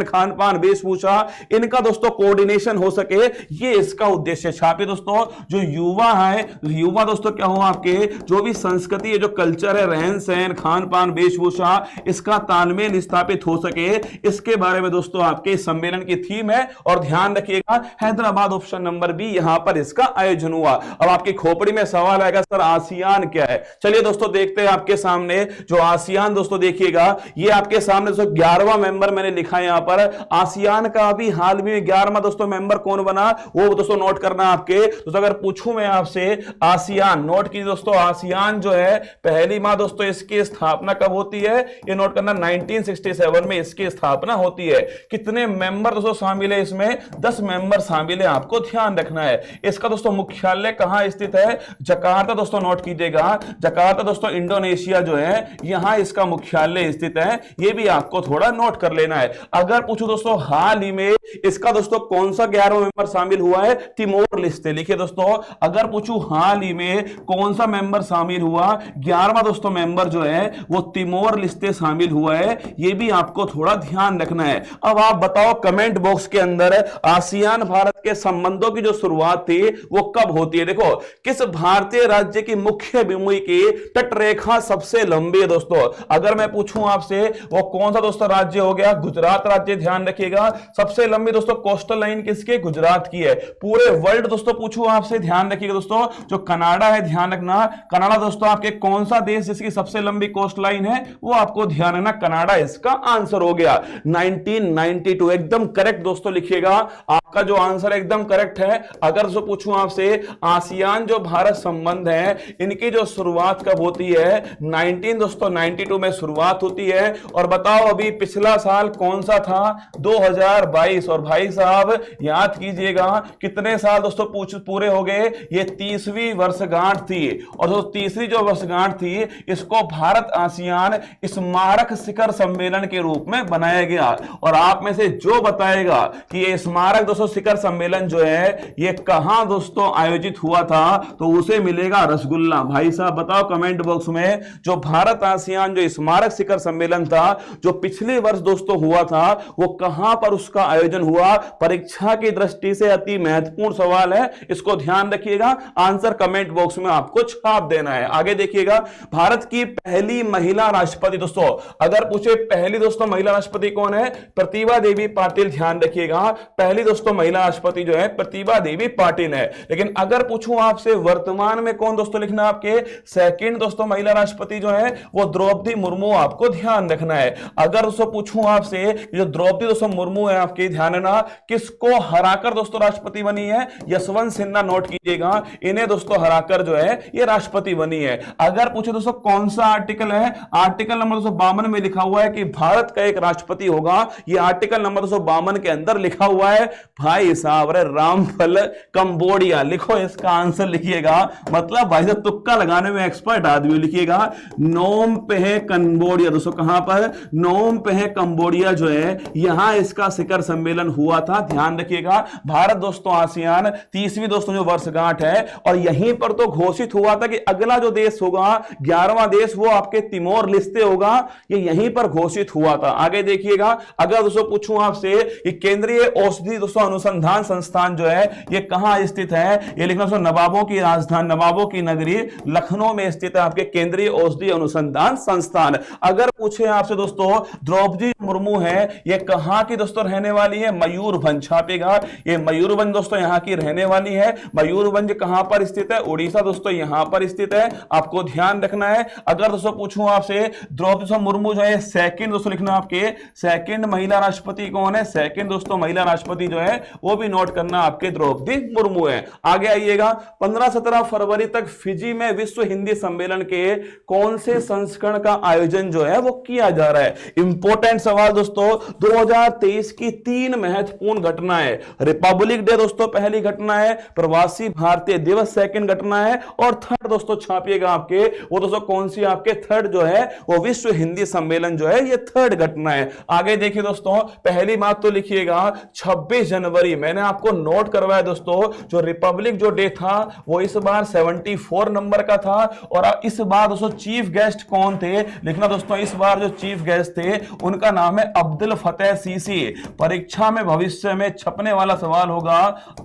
खान पान वेशभूषा इनका दोस्तों कोऑर्डिनेशन हो सके, ये इसका उद्देश्य। छापे दोस्तों जो युवा है, युवा दोस्तों क्या हो आपके जो भी संस्कृति है, जो कल्चर है, रहन सहन खान पान वेशभूषा इसका तालमेल स्थापित हो सके, इसके बारे में दोस्तों आपके सम्मेलन की थीम है। और ध्यान रखिएगा हैदराबाद ऑप्शन नंबर बी यहां पर इसका आयोजन हुआ। अब आपकी खोपड़ी में सवाल आएगा सर आसियान क्या है, चलिए दोस्तों देखते हैं आपके सामने जो आसियान दोस्तों देखिएगा ये आपके सामने दोस्तों 11वां मेंबर मैंने लिखा है यहां पर। आसियान का अभी हाल में 11वां दोस्तों मेंबर कौन बना वो दोस्तों नोट करना आपके। दोस्तों अगर पूछूं मैं आपसे आसियान, नोट कीजिए दोस्तों आसियान जो है पहली बार दोस्तों इसकी स्थापना कब होती है, ये नोट करना 1967 में इसकी स्थापना होती है। कितने मेंबर दोस्तों शामिल है इसमें, 10 मेंबर शामिल है, आपको ध्यान रखना है। इसका दोस्तों मुख्यालय कहां स्थित है, जकार्ता दोस्तों नोट कीजिएगा, जकार्ता दोस्तों इंडोनेशिया जो है यहां इसका मुख्यालय स्थित है, ये भी आपको थोड़ा नोट कर लेना है। अगर पूछूं दोस्तों हाल ही में इसका दोस्तों कौन सा 11वां मेंबर शामिल हुआ है, तिमोर लिस्ते लिखिए दोस्तों। अगर पूछूं हाल ही में कौन सा मेंबर शामिल हुआ, 11वां दोस्तों मेंबर जो है वो तिमोर लिस्ते शामिल हुआ है, ये भी आपको थोड़ा ध्यान रखना है। अब आप बताओ कमेंट बॉक्स के अंदर आसियान भारत के संबंधों की जो शुरुआत थी वो कब होती है। देखो किस भारतीय राज्य की मुख्य भूमि की तटरेखा सबसे लंबी है दोस्तों, अगर मैं पूछूं आपसे वो कौन सा दोस्तों राज्य हो गया, गुजरात राज्य। ध्यान रखिएगा सबसे लंबी दोस्तों कोस्टल लाइन किसकी, गुजरात की है। पूरे वर्ल्ड दोस्तों पूछूं आपसे, ध्यान रखिएगा दोस्तों जो कनाडा है, ध्यान रखना कनाडा दोस्तों आपके कौन सा देश जिसकी सबसे लंबी कोस्ट लाइन है, वो आपको ध्यान रखना, कनाडा इसका आंसर हो गया। 1992 एकदम करेक्ट दोस्तों लिखिएगा, आपका जो आंसर एकदम करेक्ट है। अगर जो पूछूं आपसे आसियान जो भारत संबंध है इनकी जो शुरुआत कब होती है, 1992 में शुरुआत होती है। और बताओ अभी पिछला साल कौन सा था, 2022। और भाई साहब याद कीजिएगा कितने साल दोस्तों पूरे हो गए, ये 30वीं वर्षगांठ थी। और जो तीसरी जो वर्षगांठ थी इसको भारत आसियान स्मारक शिखर सम्मेलन के रूप में बनाया गया। और आप में से जो बताएगा कि ये स्मारक दोस्तों शिखर सम्मेलन जो है ये कहां दोस्तों आयोजित हुआ था, तो उसे मिलेगा रसगुल्ला। भाई साहब बताओ कमेंट बॉक्स में, जो भारत आसियान जो स्मारक शिखर सम्मेलन था जो पिछले वर्ष दोस्तों हुआ था वो कहां पर उसका आयोजन हुआ। परीक्षा की दृष्टि से अति महत्वपूर्ण सवाल है, इसको ध्यान रखिएगा, आंसर कमेंट बॉक्स में आपको छाप देना है। आगे देखिएगा भारत की पहली महिला राष्ट्रपति दोस्तों, अगर पूछे पहली दोस्तों महिला राष्ट्रपति कौन है? प्रतिभा देवी पाटिल। ध्यान रखिएगा, पहली दोस्तों महिला राष्ट्रपति जो है प्रतिभा देवी पाटिल है। लेकिन अगर पूछूं आपसे वर्तमान में कौन दोस्तों लिखना आपके, सेकंड दोस्तों महिला राष्ट्रपति जो है वो द्रौपदी मुर्मू, आपको ध्यान रखना है। अगर दोस्तों पूछूं आपसे जो द्रौपदी दोस्तों मुर्मू है आपके, ध्यान रखना, किसको हराकर दोस्तों राष्ट्रपति बनी है? यशवंत सिन्हा, नोट कीजिएगा, इन्हें दोस्तों हराकर जो है ये राष्ट्रपति बनी है। अगर पूछे दोस्तों कौन सा आर्टिकल है, आर्टिकल नंबर 252 में लिखा हुआ है कि भारत का एक राष्ट्रपति होगा। ये आर्टिकल नंबर 252 के अंदर लिखा हुआ है। भाई साहब, अरे रामफल कंबोडिया लिखो, इसका आंसर लिखिएगा। मतलब भाई साहब तुक्का लगाने में एक्सपर्ट आदमी, लिखिएगा नोम पेह कंबोडिया। दोस्तों कहां पर? नोम पेह कंबोडिया जो है, यहां इसका शिखर सम्मेलन हुआ था। ध्यान रखिएगा, भारत दोस्तों आसियान 30वीं दोस्तों जो वर्षगांठ है, और यहीं पर तो घोषित हुआ था कि अगला जो देश होगा 11वां देश, वो आपके तिमोर लिस्ते होगा। ये यहीं पर घोषित हुआ था। आगे देखिएगा, अगर दोस्तों पूछूं आपसे कि केंद्रीय औषधि दोस्तों अनुसंधान संस्थान जो है ये कहां स्थित है, ये लिखना दोस्तों नवाबों की राजधानी, नवाबों की नगरी लखनऊ में स्थित है आपके केंद्रीय औषधि अनुसंधान संस्थान। अगर पूछे आपसे दोस्तों द्रौपदी मुर्मू है ये कहां की दोस्तों रहने वाली है? मयूरभंज, छापेगा, ये मयूरभंज दोस्तों यहां की रहने वाली है। मयूरभंज कहां पर स्थित है? उड़ीसा दोस्तों यहां पर स्थित है, आपको ध्यान रखना है। अगर दोस्तों पूछूं आपसे द्रौपदी मुर्मू जो है सेकंड दोस्तों लिखना आपके, सेकंड महिला राष्ट्रपति कौन है? सेकंड दोस्तों महिला राष्ट्रपति जो है वो भी नोट करना आपके द्रौपदी मुर्मू है। आगे आइएगा, 15-17 फरवरी तक फिजी में विश्व हिंदी सम्मेलन के कौन से संस्करण का आयोजन जो है वो किया जा रहा है? इंपॉर्टेंट सवाल दोस्तों। 2023 की 3 महत्वपूर्ण घटनाएं, रिपब्लिक डे दोस्तों पहली घटना है, प्रवासी भारतीय दिवस सेकंड घटना है, और थर्ड दोस्तों छापिएगा आपके, वो दोस्तों कौन सी आपके? थर्ड जो है वो विश्व हिंदी सम्मेलन जो है ये थर्ड घटना है। आगे देखिए दोस्तों, पहली बात तो लिखिएगा 26 जनवरी, मैंने आपको नोट करवाया दोस्तों, जो रिपब्लिक जो डे था वो इस बार 74 नंबर का था। और इस बार दोस्तों चीफ गेस्ट कौन थे? लिखना दोस्तों, इस बार जो चीफ गेस्ट थे उनका नाम है अब्दुल फतेह सीसी। परीक्षा में भविष्य में छपने वाला सवाल होगा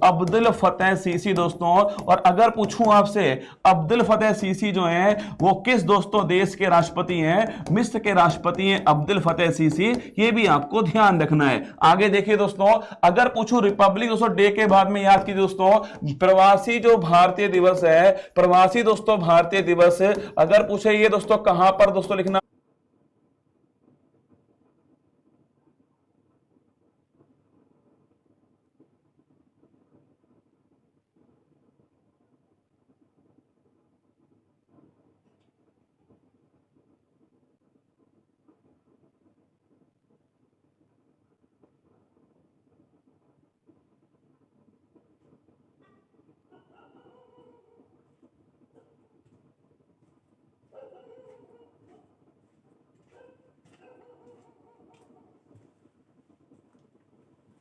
अब्दुल फतेह सीसी दोस्तों। और अगर पूछूं आपसे अब्दुल फतेह सीसी जो है वो किस दोस्तों देश के राष्ट्रपति हैं? मिस्र के राष्ट्रपति हैं अब्दुल फतेह सीसी, ये भी आपको ध्यान रखना है। आगे देखिए दोस्तों, अगर पूछूं रिपब्लिक दोस्तों डे के बाद में याद कीजिए दोस्तों, प्रवासी जो भारतीय दिवस है, प्रवासी दोस्तों भारतीय दिवस, अगर पूछे ये दोस्तों कहां पर दोस्तों लिखना,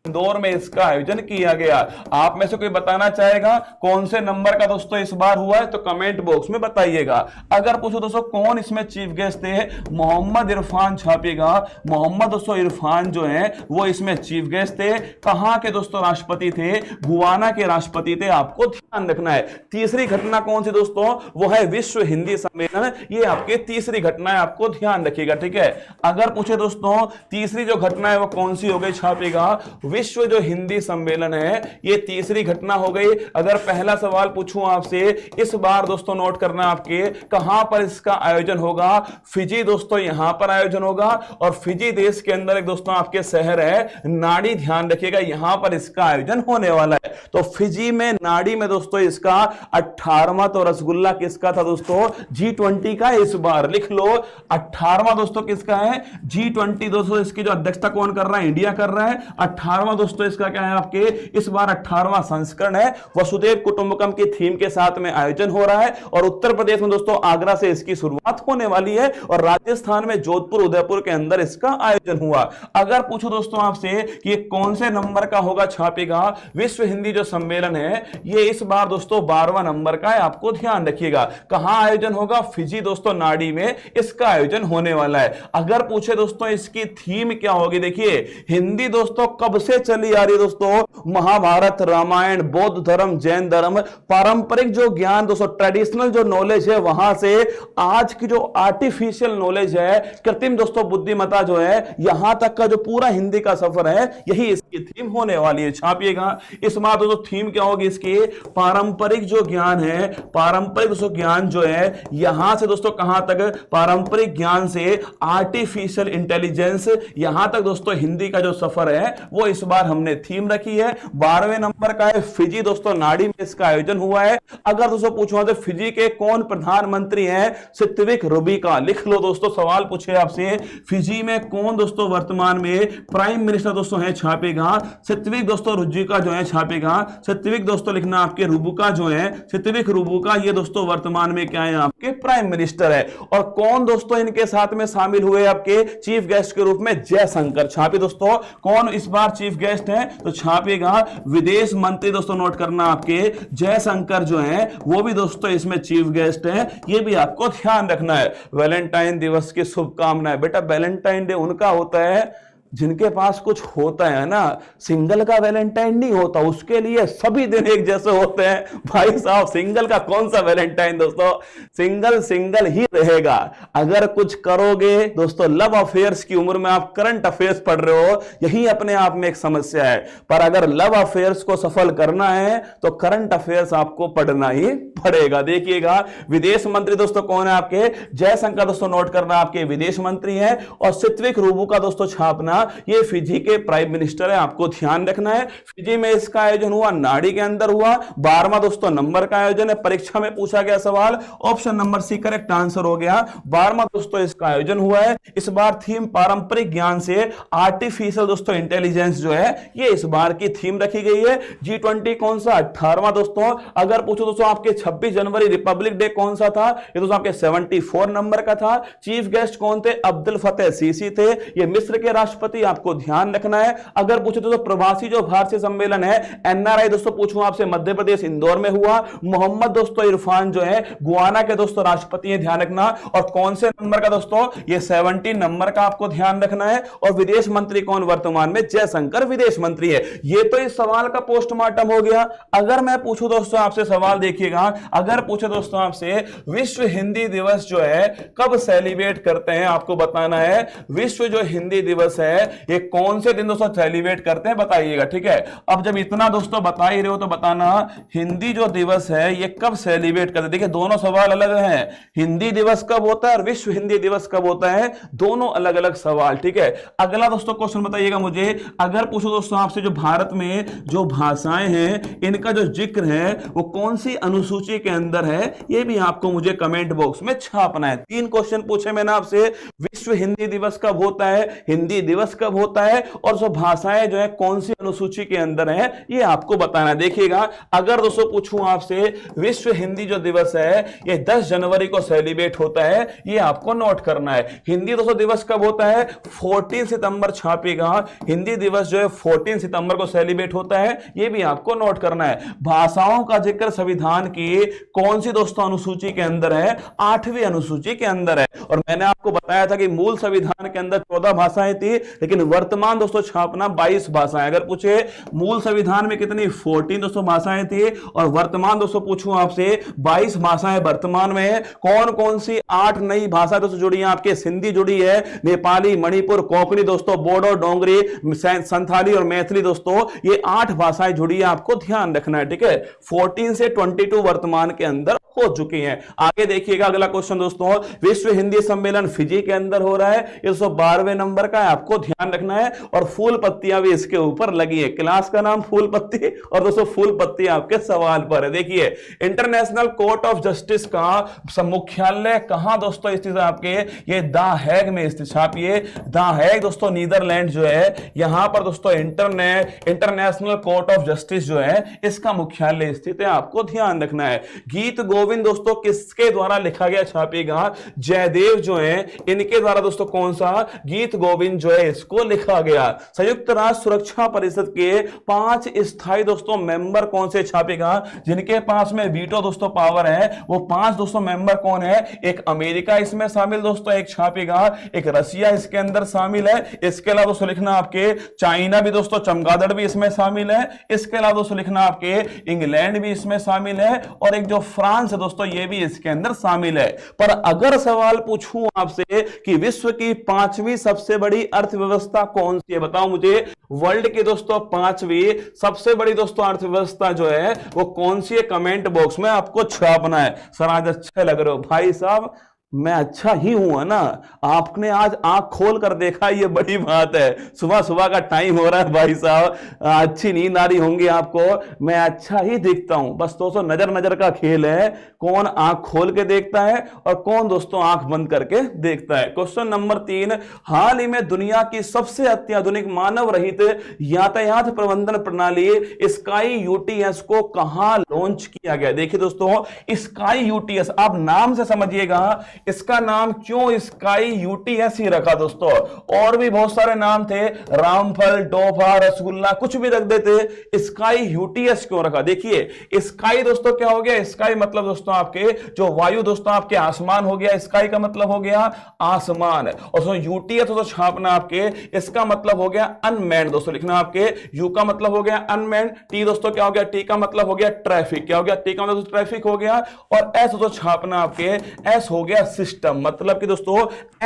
इंदौर में इसका आयोजन किया गया। आप में से कोई बताना चाहेगा कौन से नंबर का दोस्तों इस बार हुआ है तो कमेंट बॉक्स में बताइएगा। अगर पूछो दोस्तों कौन इसमें चीफ गेस्ट थे, मोहम्मद इरफान छापेगा, मोहम्मद दोस्तों इरफान जो है वो इसमें चीफ गेस्ट थे। कहां के दोस्तों राष्ट्रपति थे? गुयाना के राष्ट्रपति थे, आपको ध्यान रखना है। तीसरी घटना कौन सी दोस्तों? वो है विश्व हिंदी सम्मेलन, ये आपके तीसरी घटना है, आपको ध्यान रखिएगा, ठीक है। अगर पूछे दोस्तों तीसरी जो घटना है वो कौन सी हो गई, छापेगा विश्व जो हिंदी सम्मेलन है, ये तीसरी घटना हो गई। अगर पहला सवाल पूछूं आपसे, इस बार दोस्तों नोट करना आपके, कहां पर इसका आयोजन होगा? फिजी दोस्तों यहां पर आयोजन होगा, और फिजी देश के अंदर एक दोस्तों आपके शहर है नाड़ी, ध्यान रखिएगा, यहां पर इसका आयोजन होने वाला है। तो फिजी में नाड़ी में दोस्तों इसका 18वां, तो रसगुल्ला किसका था दोस्तों? G20 का। इस बार लिख लो 18वां दोस्तों किसका है? G20 दोस्तों, इसकी जो अध्यक्षता कौन कर रहा है? इंडिया कर रहा है। 18वां दोस्तों इसका क्या है आपके, इस बार 18वां संस्करण है, वसुदेव कुटुंबकम की थीम के साथ में आयोजन हो रहा है। और उत्तर प्रदेश में दोस्तों आगरा से इसकी शुरुआत होने वाली है, और राजस्थान में जोधपुर उदयपुर के अंदर इसका आयोजन हुआ। अगर पूछो दोस्तों आपसे कि कौन से नंबर का होगा, छापेगा विश्व हिंदी जो सम्मेलन है, ये इस बार दोस्तों 12वां नंबर का है, आपको ध्यान रखिएगा। कहां आयोजन होगा? फिजी दोस्तों नाड़ी में इसका आयोजन होने वाला है। अगर पूछे दोस्तों इसकी थीम क्या होगी, देखिए हिंदी दोस्तों कब से चली आ रही है दोस्तों महाभारत, रामायण, बौद्ध धर्म, जैन धर्म, पारंपरिक जो ज्ञान दोस्तों, ट्रेडिशनल जो नॉलेज है, वहां से आज की जो आर्टिफिशियल नॉलेज है, कृत्रिम दोस्तों बुद्धिमत्ता जो है, यहां तक का जो पूरा हिंदी का सफर है, यही इसकी थीम होने वाली है। छापिएगा इस बार दोस्तों थीम क्या होगी इसकी, पारंपरिक जो ज्ञान है, पारंपरिक दोस्तों ज्ञान जो है, यहां से दोस्तों कहां तक, पारंपरिक ज्ञान से आर्टिफिशियल इंटेलिजेंस, यहां तक दोस्तों हिंदी का जो सफर है वो इस बार हमने थीम रखी है। 12वें नंबर का है फिजी दोस्तों, नाड़ी में इसका आयोजन हुआ है। अगर दोस्तों पूछूं तो फिजी के कौन प्रधानमंत्री हैं, सित्विक रुबिका, लिख लो दोस्तों, सवाल पूछे आपसे, फिजी में कौन दोस्तों वर्तमान में प्राइम मिनिस्टर दोस्तों है, छापेगा सित्विक दोस्तों रुबिका जो है, छापेगा सित्विक दोस्तों, लिखना आपके रुबिका जो है, सित्विक रुबिका, ये दोस्तों वर्तमान में क्या है आपके प्राइम मिनिस्टर है। और कौन दोस्तों इनके साथ में शामिल हुए आपके चीफ गेस्ट के रूप में, जयशंकर। छापे दोस्तों कौन इस बार चीफ गेस्ट है, तो छापेगा विदेश मंत्री दोस्तों, नोट करना आपके जयशंकर जो है वो भी दोस्तों इसमें चीफ गेस्ट है, ये भी आपको ध्यान रखना है। वैलेंटाइन दिवस की शुभकामनाएं। बेटा वैलेंटाइन डे उनका होता है जिनके पास कुछ होता है ना, सिंगल का वैलेंटाइन नहीं होता, उसके लिए सभी दिन एक जैसे होते हैं। भाई साहब सिंगल का कौन सा वैलेंटाइन दोस्तों, सिंगल सिंगल ही रहेगा। अगर कुछ करोगे दोस्तों, लव अफेयर्स की उम्र में आप करंट अफेयर्स पढ़ रहे हो, यही अपने आप में एक समस्या है। पर अगर लव अफेयर्स को सफल करना है तो करंट अफेयर्स आपको पढ़ना ही पड़ेगा। देखिएगा विदेश मंत्री दोस्तों कौन है आपके, जयशंकर दोस्तों, नोट करना आपके विदेश मंत्री हैं। और सित्विक रुबिका दोस्तों छापना, ये फिजी के प्राइम मिनिस्टर है, आपको ध्यान रखना है। फिजी में इसका आयोजन हुआ, नाड़ी के अंदर हुआ। 12वां दोस्तों नंबर का आयोजन है, परीक्षा में पूछा गया सवाल, option number c correct answer हो गया। 12वां दोस्तों इसका आयोजन हुआ है। इस बार थीम पारंपरिक ज्ञान से आर्टिफिशियल दोस्तों इंटेलिजेंस जो है, ये इस बार की थीम रखी गई है। G20 कौन सा, 18वां दोस्तों। अगर पूछो दोस्तों आपके 26 जनवरी रिपब्लिक डे कौन सा था, ये दोस्तों आपके 74 नंबर का था। चीफ गेस्ट कौन थे, अब्दुल फतेह सीसी थे, ये मिस्र के राष्ट्रपति, आपको ध्यान रखना है। अगर पूछे तो प्रवासी जो भारतीय सम्मेलन है, एनआरआई दोस्तों पूछूं आपसे, मध्य प्रदेश इंदौर में हुआ। मोहम्मद दोस्तों इरफान जो है गुआना के दोस्तों राष्ट्रपति है, ध्यान रखना। और कौन से नंबर का दोस्तों, ये 17 नंबर का आपको ध्यान रखना है। और विदेश मंत्री कौन वर्तमान में, जयशंकर विदेश मंत्री है। ये तो इस सवाल का पोस्टमार्टम हो गया। अगर मैं पूछूं दोस्तों आपसे सवाल, देखिएगा, अगर पूछे दोस्तों आपसे विश्व हिंदी दिवस जो है कब सेलिब्रेट करते हैं, आपको बताना है। विश्व जो हिंदी दिवस है ये कौन से दिन दोस्तों सेलिब्रेट करते हैं, बताइएगा, ठीक है। अब जब इतना दोस्तों बता ही रहे हो तो बताना हिंदी जो दिवस है ये कब सेलिब्रेट करते हैं। देखिए दोनों सवाल अलग हैं, हिंदी दिवस कब होता है और विश्व हिंदी दिवस कब होता है, दोनों अलग अलग सवाल, ठीक है। अगला दोस्तों क्वेश्चन बताइएगा मुझे, अगर पूछो दोस्तों आपसे जो भारत में जो भाषाएं हैं इनका जो जिक्र है वो कौन सी अनुसूची के अंदर है, ये भी आपको मुझे कमेंट बॉक्स में छापना है। 3 क्वेश्चन पूछे मैंने आपसे, विश्व हिंदी दिवस कब होता है, हिंदी दिवस कब होता है, और जो भाषाएं जो है कौन सी अनुसूची के अंदर है, ये आपको बताना। देखिएगा अगर दोस्तों पूछूं आपसे विश्व हिंदी जो दिवस है ये 10 जनवरी को सेलिब्रेट होता है, ये आपको नोट करना है। हिंदी दोस्तों दिवस कब होता है, 14 सितंबर, छापेगा हिंदी दिवस जो है 14 सितंबर को सेलिब्रेट होता है, ये भी आपको नोट करना है। भाषाओं का जिक्र संविधान की कौन सी दोस्तों अनुसूची के अंदर है, 8वीं अनुसूची के अंदर है। और मैंने आपको बताया था कि मूल संविधान के अंदर 14 भाषाएं थी, लेकिन वर्तमान दोस्तों छापना 22 भाषाएं। अगर पूछे मूल संविधान में कितनी, 14 दोस्तों भाषाएं थी, और वर्तमान दोस्तों पूछूं आपसे 22 भाषाएं वर्तमान में है। कौन कौन सी 8 नई भाषा दोस्तों जुड़ी है, आपके सिंधी जुड़ी है, नेपाली, मणिपुर, कोंकणी दोस्तों, बोडो, डोंगरी, संथाली और मैथिली दोस्तों, ये 8 भाषाएं जुड़ी है, आपको ध्यान रखना है, ठीक है। 14 से 22 वर्तमान के अंदर हो चुकी हैं। आगे देखिएगा अगला क्वेश्चन दोस्तों, विश्व हिंदी सम्मेलन फिजी के अंदर हो रहा है, 112वें नंबर का है, आपको ध्यान रखना है। और फूल पत्तियां भी इसके ऊपर लगी है, क्लास का नाम फूल पत्ती, और दोस्तों फूल पत्ती आपके सवाल पर है। देखिए इंटरनेशनल कोर्ट ऑफ जस्टिस का मुख्यालय कहां दोस्तों स्थित है, आपके ये द हैग में स्थित। छापिए द हैग दोस्तों, नीदरलैंड जो है, यहां पर दोस्तों इंटरनेशनल कोर्ट ऑफ जस्टिस जो है इसका मुख्यालय स्थित है, आपको ध्यान रखना है। गीत गोविंद गोविंद दोस्तों किसके द्वारा लिखा गया छापेगा? जयदेव जो है इनके द्वारा दोस्तों कौन सा गीत गोविंद जो है इसको लिखा गया। संयुक्त राष्ट्र सुरक्षा परिषद के 5 स्थायी दोस्तों मेंबर कौन से छापेगा? जिनके पास में वीटो दोस्तों पावर है वो 5 दोस्तों मेंबर कौन है? एक अमेरिका इसमें शामिल दोस्तों एक छापेगा, एक रशिया इसके अंदर शामिल है, इसके अलावा दोस्तों लिखना आपके चाइना भी दोस्तों चमगादड़ भी इसमें शामिल है, इसके अलावा दोस्तों लिखना आपके इंग्लैंड भी इसमें शामिल है और एक जो फ्रांस है दोस्तों ये भी इसके अंदर शामिल है। पर अगर सवाल पूछूं आपसे कि विश्व की 5वीं सबसे बड़ी अर्थव्यवस्था कौन सी है, बताओ मुझे। वर्ल्ड की दोस्तों 5वीं सबसे बड़ी दोस्तों अर्थव्यवस्था जो है वो कौन सी है? कमेंट बॉक्स में आपको छापना है। सर आज अच्छे लग रहे हो भाई साहब, मैं अच्छा ही हूं ना, आपने आज आंख खोल कर देखा, ये बड़ी बात है। सुबह सुबह का टाइम हो रहा है भाई साहब, अच्छी नींद आ रही होंगी आपको, मैं अच्छा ही दिखता हूं। बस दोस्तों नजर नजर का खेल है, कौन आंख खोल के देखता है और कौन दोस्तों आंख बंद करके देखता है। क्वेश्चन नंबर 3, हाल ही में दुनिया की सबसे अत्याधुनिक मानव रहित यातायात प्रबंधन प्रणाली स्काई यूटीएस को कहां लॉन्च किया गया? देखिए दोस्तों स्काई यूटीएस आप नाम से समझिएगा इसका नाम क्यों स्काई यूटीएस ही रखा दोस्तों। और भी बहुत सारे नाम थे, रामफल, टोफा, रसगुल्ला, कुछ भी रख देते, स्काई यूटीएस क्यों रखा? देखिए स्काई दोस्तों क्या हो गया? स्काई मतलब दोस्तों आपके जो वायु दोस्तों आपके आसमान हो गया, स्काई का मतलब हो गया आसमान, और यूटीएस दोस्तों छापना आपके इसका मतलब हो गया अनमैन्ड दोस्तों, लिखना आपके यू का मतलब हो गया अनमैन्ड, टी दोस्तों क्या हो गया? टी का मतलब हो गया ट्रैफिक, क्या हो गया? टी का मतलब ट्रैफिक हो गया, और एस दोस्तों छापना आपके एस हो गया सिस्टम, मतलब कि दोस्तों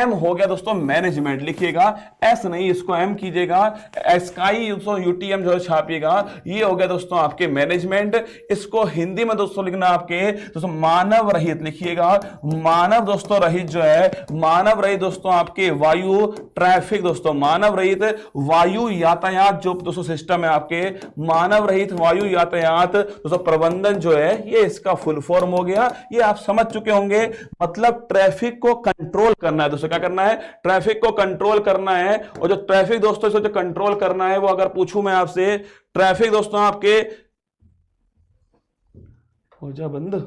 एम हो गया दोस्तों मैनेजमेंट, लिखिएगा एस नहीं इसको एम कीजिएगा, स्काई दोस्तों यूटीएम जो छापिएगा ये हो गया दोस्तों आपके मैनेजमेंट। इसको हिंदी में दोस्तों लिखना आपके दोस्तों मानव रहित, लिखिएगा मानव दोस्तों रहित जो है, मानव रहित दोस्तों आपके वायु ट्रैफिक दोस्तों, मानव रहित वायु यातायात जो दोस्तों सिस्टम है आपके, मानव रहित वायु यातायात दोस्तों प्रबंधन जो है ये इसका फुल फॉर्म हो गया। ये आप समझ चुके होंगे, मतलब ट्रैफिक को कंट्रोल करना है दोस्तों, क्या करना है? ट्रैफिक को कंट्रोल करना है। और जो ट्रैफिक दोस्तों जो कंट्रोल करना है वो अगर पूछूं मैं आपसे, ट्रैफिक दोस्तों आपके हो जा बंद,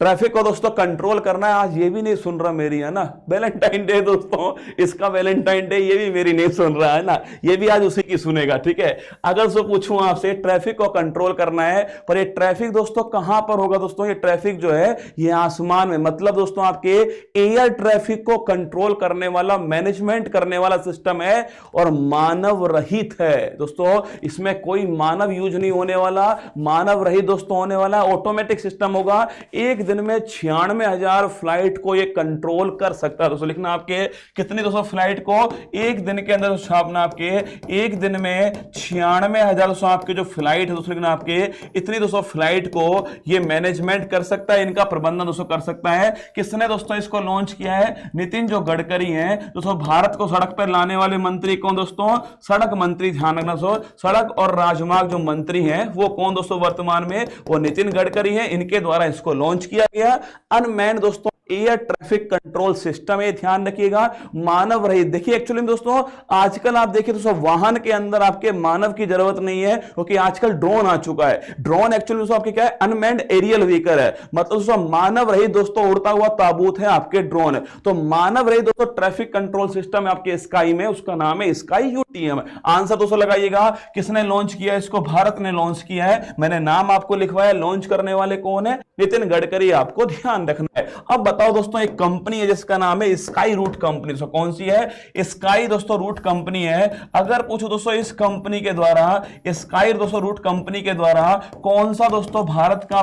ट्रैफिक को दोस्तों कंट्रोल करना है। आज ये भी नहीं सुन रहा मेरी, है ना, वैलेंटाइन डे दोस्तों, इसका वैलेंटाइन डे, ये भी मेरी नहीं सुन रहा है ना, ये भी आज उसी की सुनेगा, ठीक है। अगर सो पूछूं आपसे ट्रैफिक को कंट्रोल करना है, पर ये ट्रैफिक दोस्तों कहां पर होगा दोस्तों? ये ट्रैफिक जो है ये आसमान में, मतलब दोस्तों आपके एयर ट्रैफिक को कंट्रोल करने वाला, मैनेजमेंट करने वाला सिस्टम है और मानव रहित है दोस्तों। इसमें कोई मानव यूज नहीं होने वाला, मानव रहित दोस्तों होने वाला, ऑटोमेटिक सिस्टम होगा। एक दिन में 96,000 फ्लाइट को ये कंट्रोल कर सकता है दोस्तों, लिखना आपके कितनी दोस्तों फ्लाइट को एक दिन के अंदर छापना आपके, एक दिन में 96,000 दोस्तों आपके जो फ्लाइट है दोस्तों, लिखना आपके इतनी दोस्तों फ्लाइट को ये मैनेजमेंट कर सकता है, इनका प्रबंधन दोस्तों कर सकता है। किसने दोस्तों इसको लॉन्च किया है? नितिन जो गडकरी हैं दोस्तों, भारत को सड़क पर लाने वाले मंत्री कौन दोस्तों? सड़क मंत्री, ध्यान रखना दोस्तों, सड़क और राजमार्ग जो मंत्री हैं वो कौन दोस्तों वर्तमान में? वो नितिन गडकरी हैं, इनके द्वारा इसको लॉन्च किया गया। अनमैन्ड दोस्तों एयर ट्रैफिक कंट्रोल सिस्टम है, ध्यान रखिएगा, मानव रहित। देखिए एक्चुअली दोस्तों आजकल आप देखिए दोस्तों वाहन के अंदर आपके मानव की जरूरत नहीं है, क्योंकि आजकल ड्रोन आ चुका है। ड्रोन एक्चुअली दोस्तों आपके क्या है? अनमैन्ड एरियल व्हीकल है, मतलब दोस्तों मानव रहित दोस्तों उड़ता हुआ ताबूत है आपके ड्रोन। तो मानव रहित दोस्तों ट्रैफिक कंट्रोल सिस्टम है आपके स्काई में, उसका नाम है स्काई यूटीएम। आंसर दोस्तों लगाइएगा, किसने लॉन्च किया? इसको भारत ने लॉन्च किया है। मैंने नाम आपको लिखवाया, लॉन्च करने वाले कौन है? नितिन गडकरी, आपको ध्यान रखना है। अब बताओ दोस्तों एक कंपनी है जिसका नाम है स्काई रूट कंपनी। दोस्तों कौन सी है? स्काई दोस्तों रूट कंपनी है। अगर पूछो दोस्तों इस कंपनी के द्वारा, स्काई दोस्तों रूट कंपनी के द्वारा कौन सा दोस्तों भारत का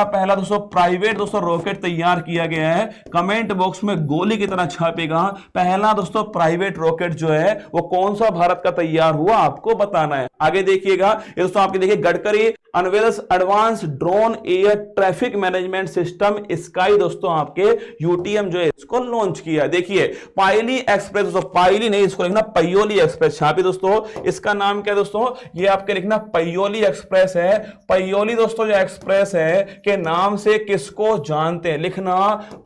पहला दोस्तों प्राइवेट दोस्तों रॉकेट तैयार किया गया है? कमेंट बॉक्स में गोली की तरह छापेगा, पहला दोस्तों प्राइवेट रॉकेट जो है वो कौन सा भारत का तैयार हुआ, आपको बताना है। आगे देखिएगा ये दोस्तों आपके देखिए Gadkari unveils advance drone air traffic management system Sky Eye दोस्तों आपके यूटीएम जो है इसको लॉन्च किया। देखिए पायली एक्सप्रेस, दोस्तों पायली नहीं, इसको लिखना पयोली एक्सप्रेस। छापी दोस्तों, इसका नाम क्या है दोस्तों, ये आपके लिखना पयोली एक्सप्रेस है। पयोली दोस्तों जो एक्सप्रेस है के नाम से किसको जानते हैं, लिखना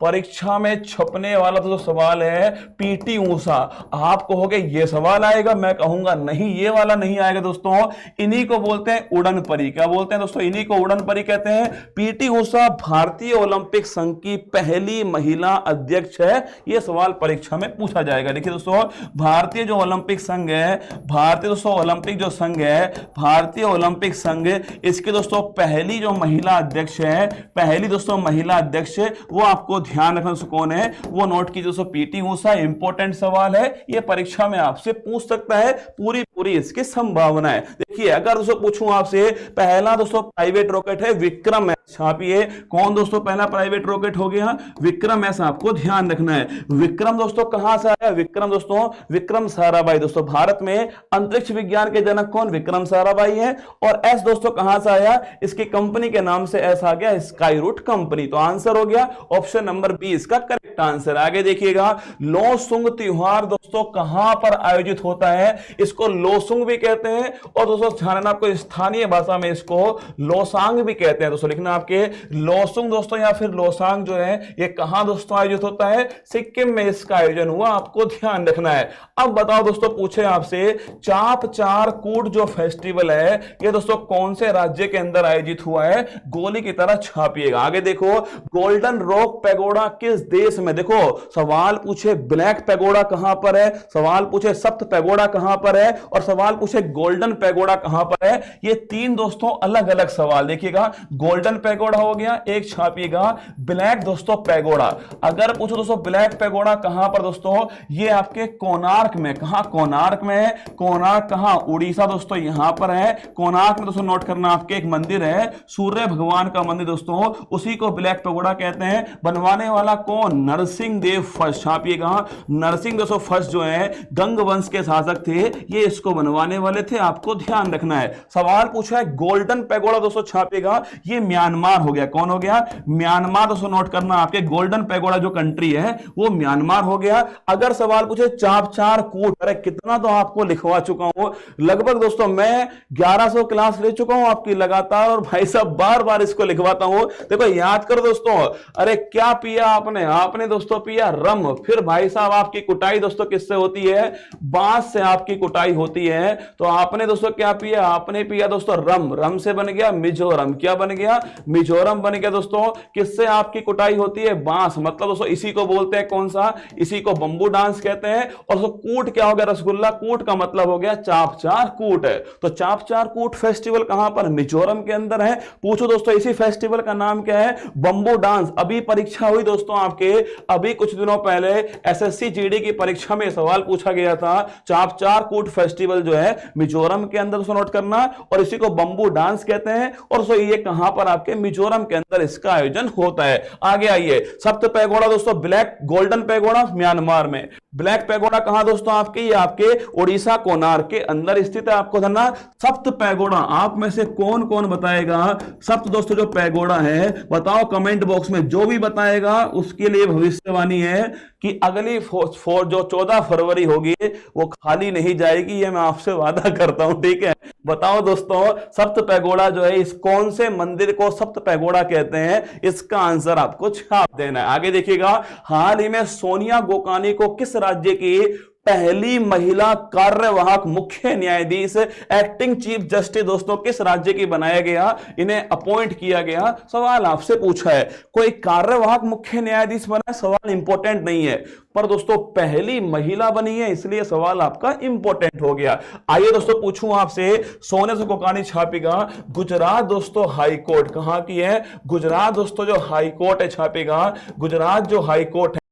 परीक्षा में छपने वाला तो सवाल है पीटी ऊषा। आप कहोगे ये सवाल आएगा, मैं कहूंगा नहीं ये वाला नहीं आएगा दोस्तों। इन्हीं को बोलते हैं उड़न परी। क्या बोलते हैं दोस्तों, इन्हीं को उड़न परी कहते हैं। पीटी ऊषा भारतीय ओलंपिक संघ की पहली महिला अध्यक्ष है। यह सवाल परीक्षा में पूछा जाएगा। देखिए दोस्तों, भारतीय जो ओलंपिक संघ है, भारतीय दोस्तों ओलंपिक जो संघ है, भारतीय ओलंपिक संघ, इसके दोस्तों पहली जो महिला अध्यक्ष है, पहली दोस्तों महिला अध्यक्ष, वो आपको ध्यान रखना कौन है, वो नोट कीजिए दोस्तों, पीटी ऊषा। इंपॉर्टेंट सवाल है, ये परीक्षा में आपसे पूछ सकता है, पूरी पूरी इसकी संभावना है। देखिए अगर दोस्तों पूछूं आपसे, पहला दोस्तों प्राइवेट रॉकेट है विक्रम एस। छापिए कौन दोस्तों पहला प्राइवेट रॉकेट हो गया, विक्रम एस। आपको ध्यान रखना है। विक्रम दोस्तों कहां से आया, विक्रम दोस्तों विक्रम साराभाई। दोस्तों भारत में अंतरिक्ष विज्ञान के जनक कौन, विक्रम साराभाई है। और एस दोस्तों कहां से आया, इसकी कंपनी के नाम से एस आ गया, स्काई रूट कंपनी। तो आंसर हो गया ऑप्शन नंबर बी इसका करेक्ट आंसर। आगे देखिएगा, लोसुंग त्योहार दोस्तों कहां पर आयोजित होता है, इसको लोसुंग भी कहते हैं और दोस्तों ध्यान आपको स्थानीय भाषा में इसको लोसांग भी कहते हैं। दोस्तों लिखना आपके लोसुंग दोस्तों या फिर लोसांग जो है ये कहां दोस्तों आयोजित होता है, सिक्किम में इसका आयोजन हुआ, आपको ध्यान रखना है। अब बताओ दोस्तों, पूछे आपसे चाप चार कूट जो फेस्टिवल है ये दोस्तों कौन से राज्य के अंदर आयोजित हुआ है, गोली की तरह छापिएगा। आगे देखो, गोल्डन रॉक पैगोडा किस देश में, देखो सवाल पूछे ब्लैक पैगोडा कहां पर है, सवाल पूछे सप्त पैगोडा कहां पर है और सवाल पूछे गोल्डन पैगोडा कहां पर है। ये तीन दोस्तों अलग अलग सवाल। देखिएगा गोल्डन पैगोडा हो गया एक, छापिएगा ब्लैक दोस्तों पैगोडा। अगर पूछो दोस्तों ब्लैक पैगोडा कहां पर दोस्तों, ये आपके कोणार्क में, कहां कोणार्क में है, कोणार्क कहां, उड़ीसा दोस्तों यहां पर है। कोणार्क में दोस्तों नोट करना आपके एक मंदिर है सूर्य भगवान का मंदिर दोस्तों, उसी को ब्लैक पैगोडा कहते हैं। बनवाने वाला कौन, नरसिंह देव फर्स्ट। छापिएगा नरसिंह दोस्तों फर्स्ट जो है गंग वंश के शासक थे, ये इसको बनवाने वाले थे, आपको ध्यान रखना है। सवाल पूछा है गोल्डन पैगोडा दोस्तों, छापेगा ये म्यांमार हो गया, कौन हो गया, म्यांमार दोस्तों नोट करना आपके, गोल्डन पैगोडा जो कंट्री है वो म्यांमार हो गया। अगर सवाल पूछे चाप चार कूट, अरे कितना तो आपको लिखवा चुका हूं, लगभग दोस्तों मैं 1100 क्लास ले चुका हूं आपकी लगातार, और भाई साहब बार बार इसको लिखवाता हूं। देखो याद करो दोस्तों, अरे क्या पिया आपने, आपने दोस्तों पिया रम, फिर भाई साहब आपकी कुटाई दोस्तों किससे होती है, बांस से आपकी कुटाई होती है। तो आपने दोस्तों क्या पिया, आपने पिया दोस्तों रम, रम से बन गया मिजोरम, क्या बन गया, मिजोरम बन गया दोस्तों। किससे आपकी कुटाई होती है, बांस, मतलब दोस्तों इसी को बोलते हैं कौन सा, इसी को बंबू डांस कहते हैं। और दोस्तों कूट क्या हो गया, रसगुल्ला, कूट का मतलब हो गया चाप चार कूट है। तो चाप चार कूट फेस्टिवल कहां पर, मिजोरम के अंदर है। पूछो दोस्तों इसी फेस्टिवल का नाम क्या है, बंबू डांस। अभी परीक्षा हुई दोस्तों आपके, अभी कुछ दिनों पहले एसएससी जीडी की परीक्षा में सवाल पूछा गया था, चाप चार कूट फेस्टिवल जो है मिजोरम के अंदर दोस्तों नोट करना, और इसी को बंबू डांस कहते हैं। और दोस्तों ये कहां पर आपके, मिजोरम के अंदर इसका आयोजन होता है। आगे आइए, सप्त पैगोडा दोस्तों ब्लैक, गोल्डन पैगोडा म्यांमार में, ब्लैक पैगोडा कहां दोस्तों आपके, ये आपके उड़ीसा कोणार्क के अंदर स्थित है। आपको धरना सप्त पैगोडा, आप में से कौन कौन बताएगा सप्त दोस्तों जो पैगोडा है, बताओ कमेंट बॉक्स में। जो भी बताएगा उसके लिए भविष्यवाणी है कि अगली जो 14 फरवरी होगी वो खाली नहीं जाएगी, ये मैं आपसे वादा करता हूं, ठीक है। बताओ दोस्तों सप्त पैगोडा जो है, इस कौन से मंदिर को सप्त पैगोडा कहते हैं, इसका आंसर आपको छाप देना है। आगे देखिएगा, हाल ही में सोनिया गोकानी को किस राज्य की पहली महिला कार्यवाहक मुख्य न्यायाधीश, एक्टिंग चीफ जस्टिस दोस्तों किस राज्य की बनाया गया, इन्हें अपॉइंट किया गया। सवाल आपसे पूछा है कोई कार्यवाहक मुख्य न्यायाधीश बना, सवाल इंपॉर्टेंट नहीं है, पर दोस्तों पहली महिला बनी है, इसलिए सवाल आपका इंपॉर्टेंट हो गया। आइए दोस्तों पूछूं आपसे, सोने से कोकानी छापेगा गुजरात दोस्तों हाई कोर्ट कहां की है, गुजरात दोस्तों जो हाई कोर्ट है छापेगा, गुजरात जो हाई कोर्ट है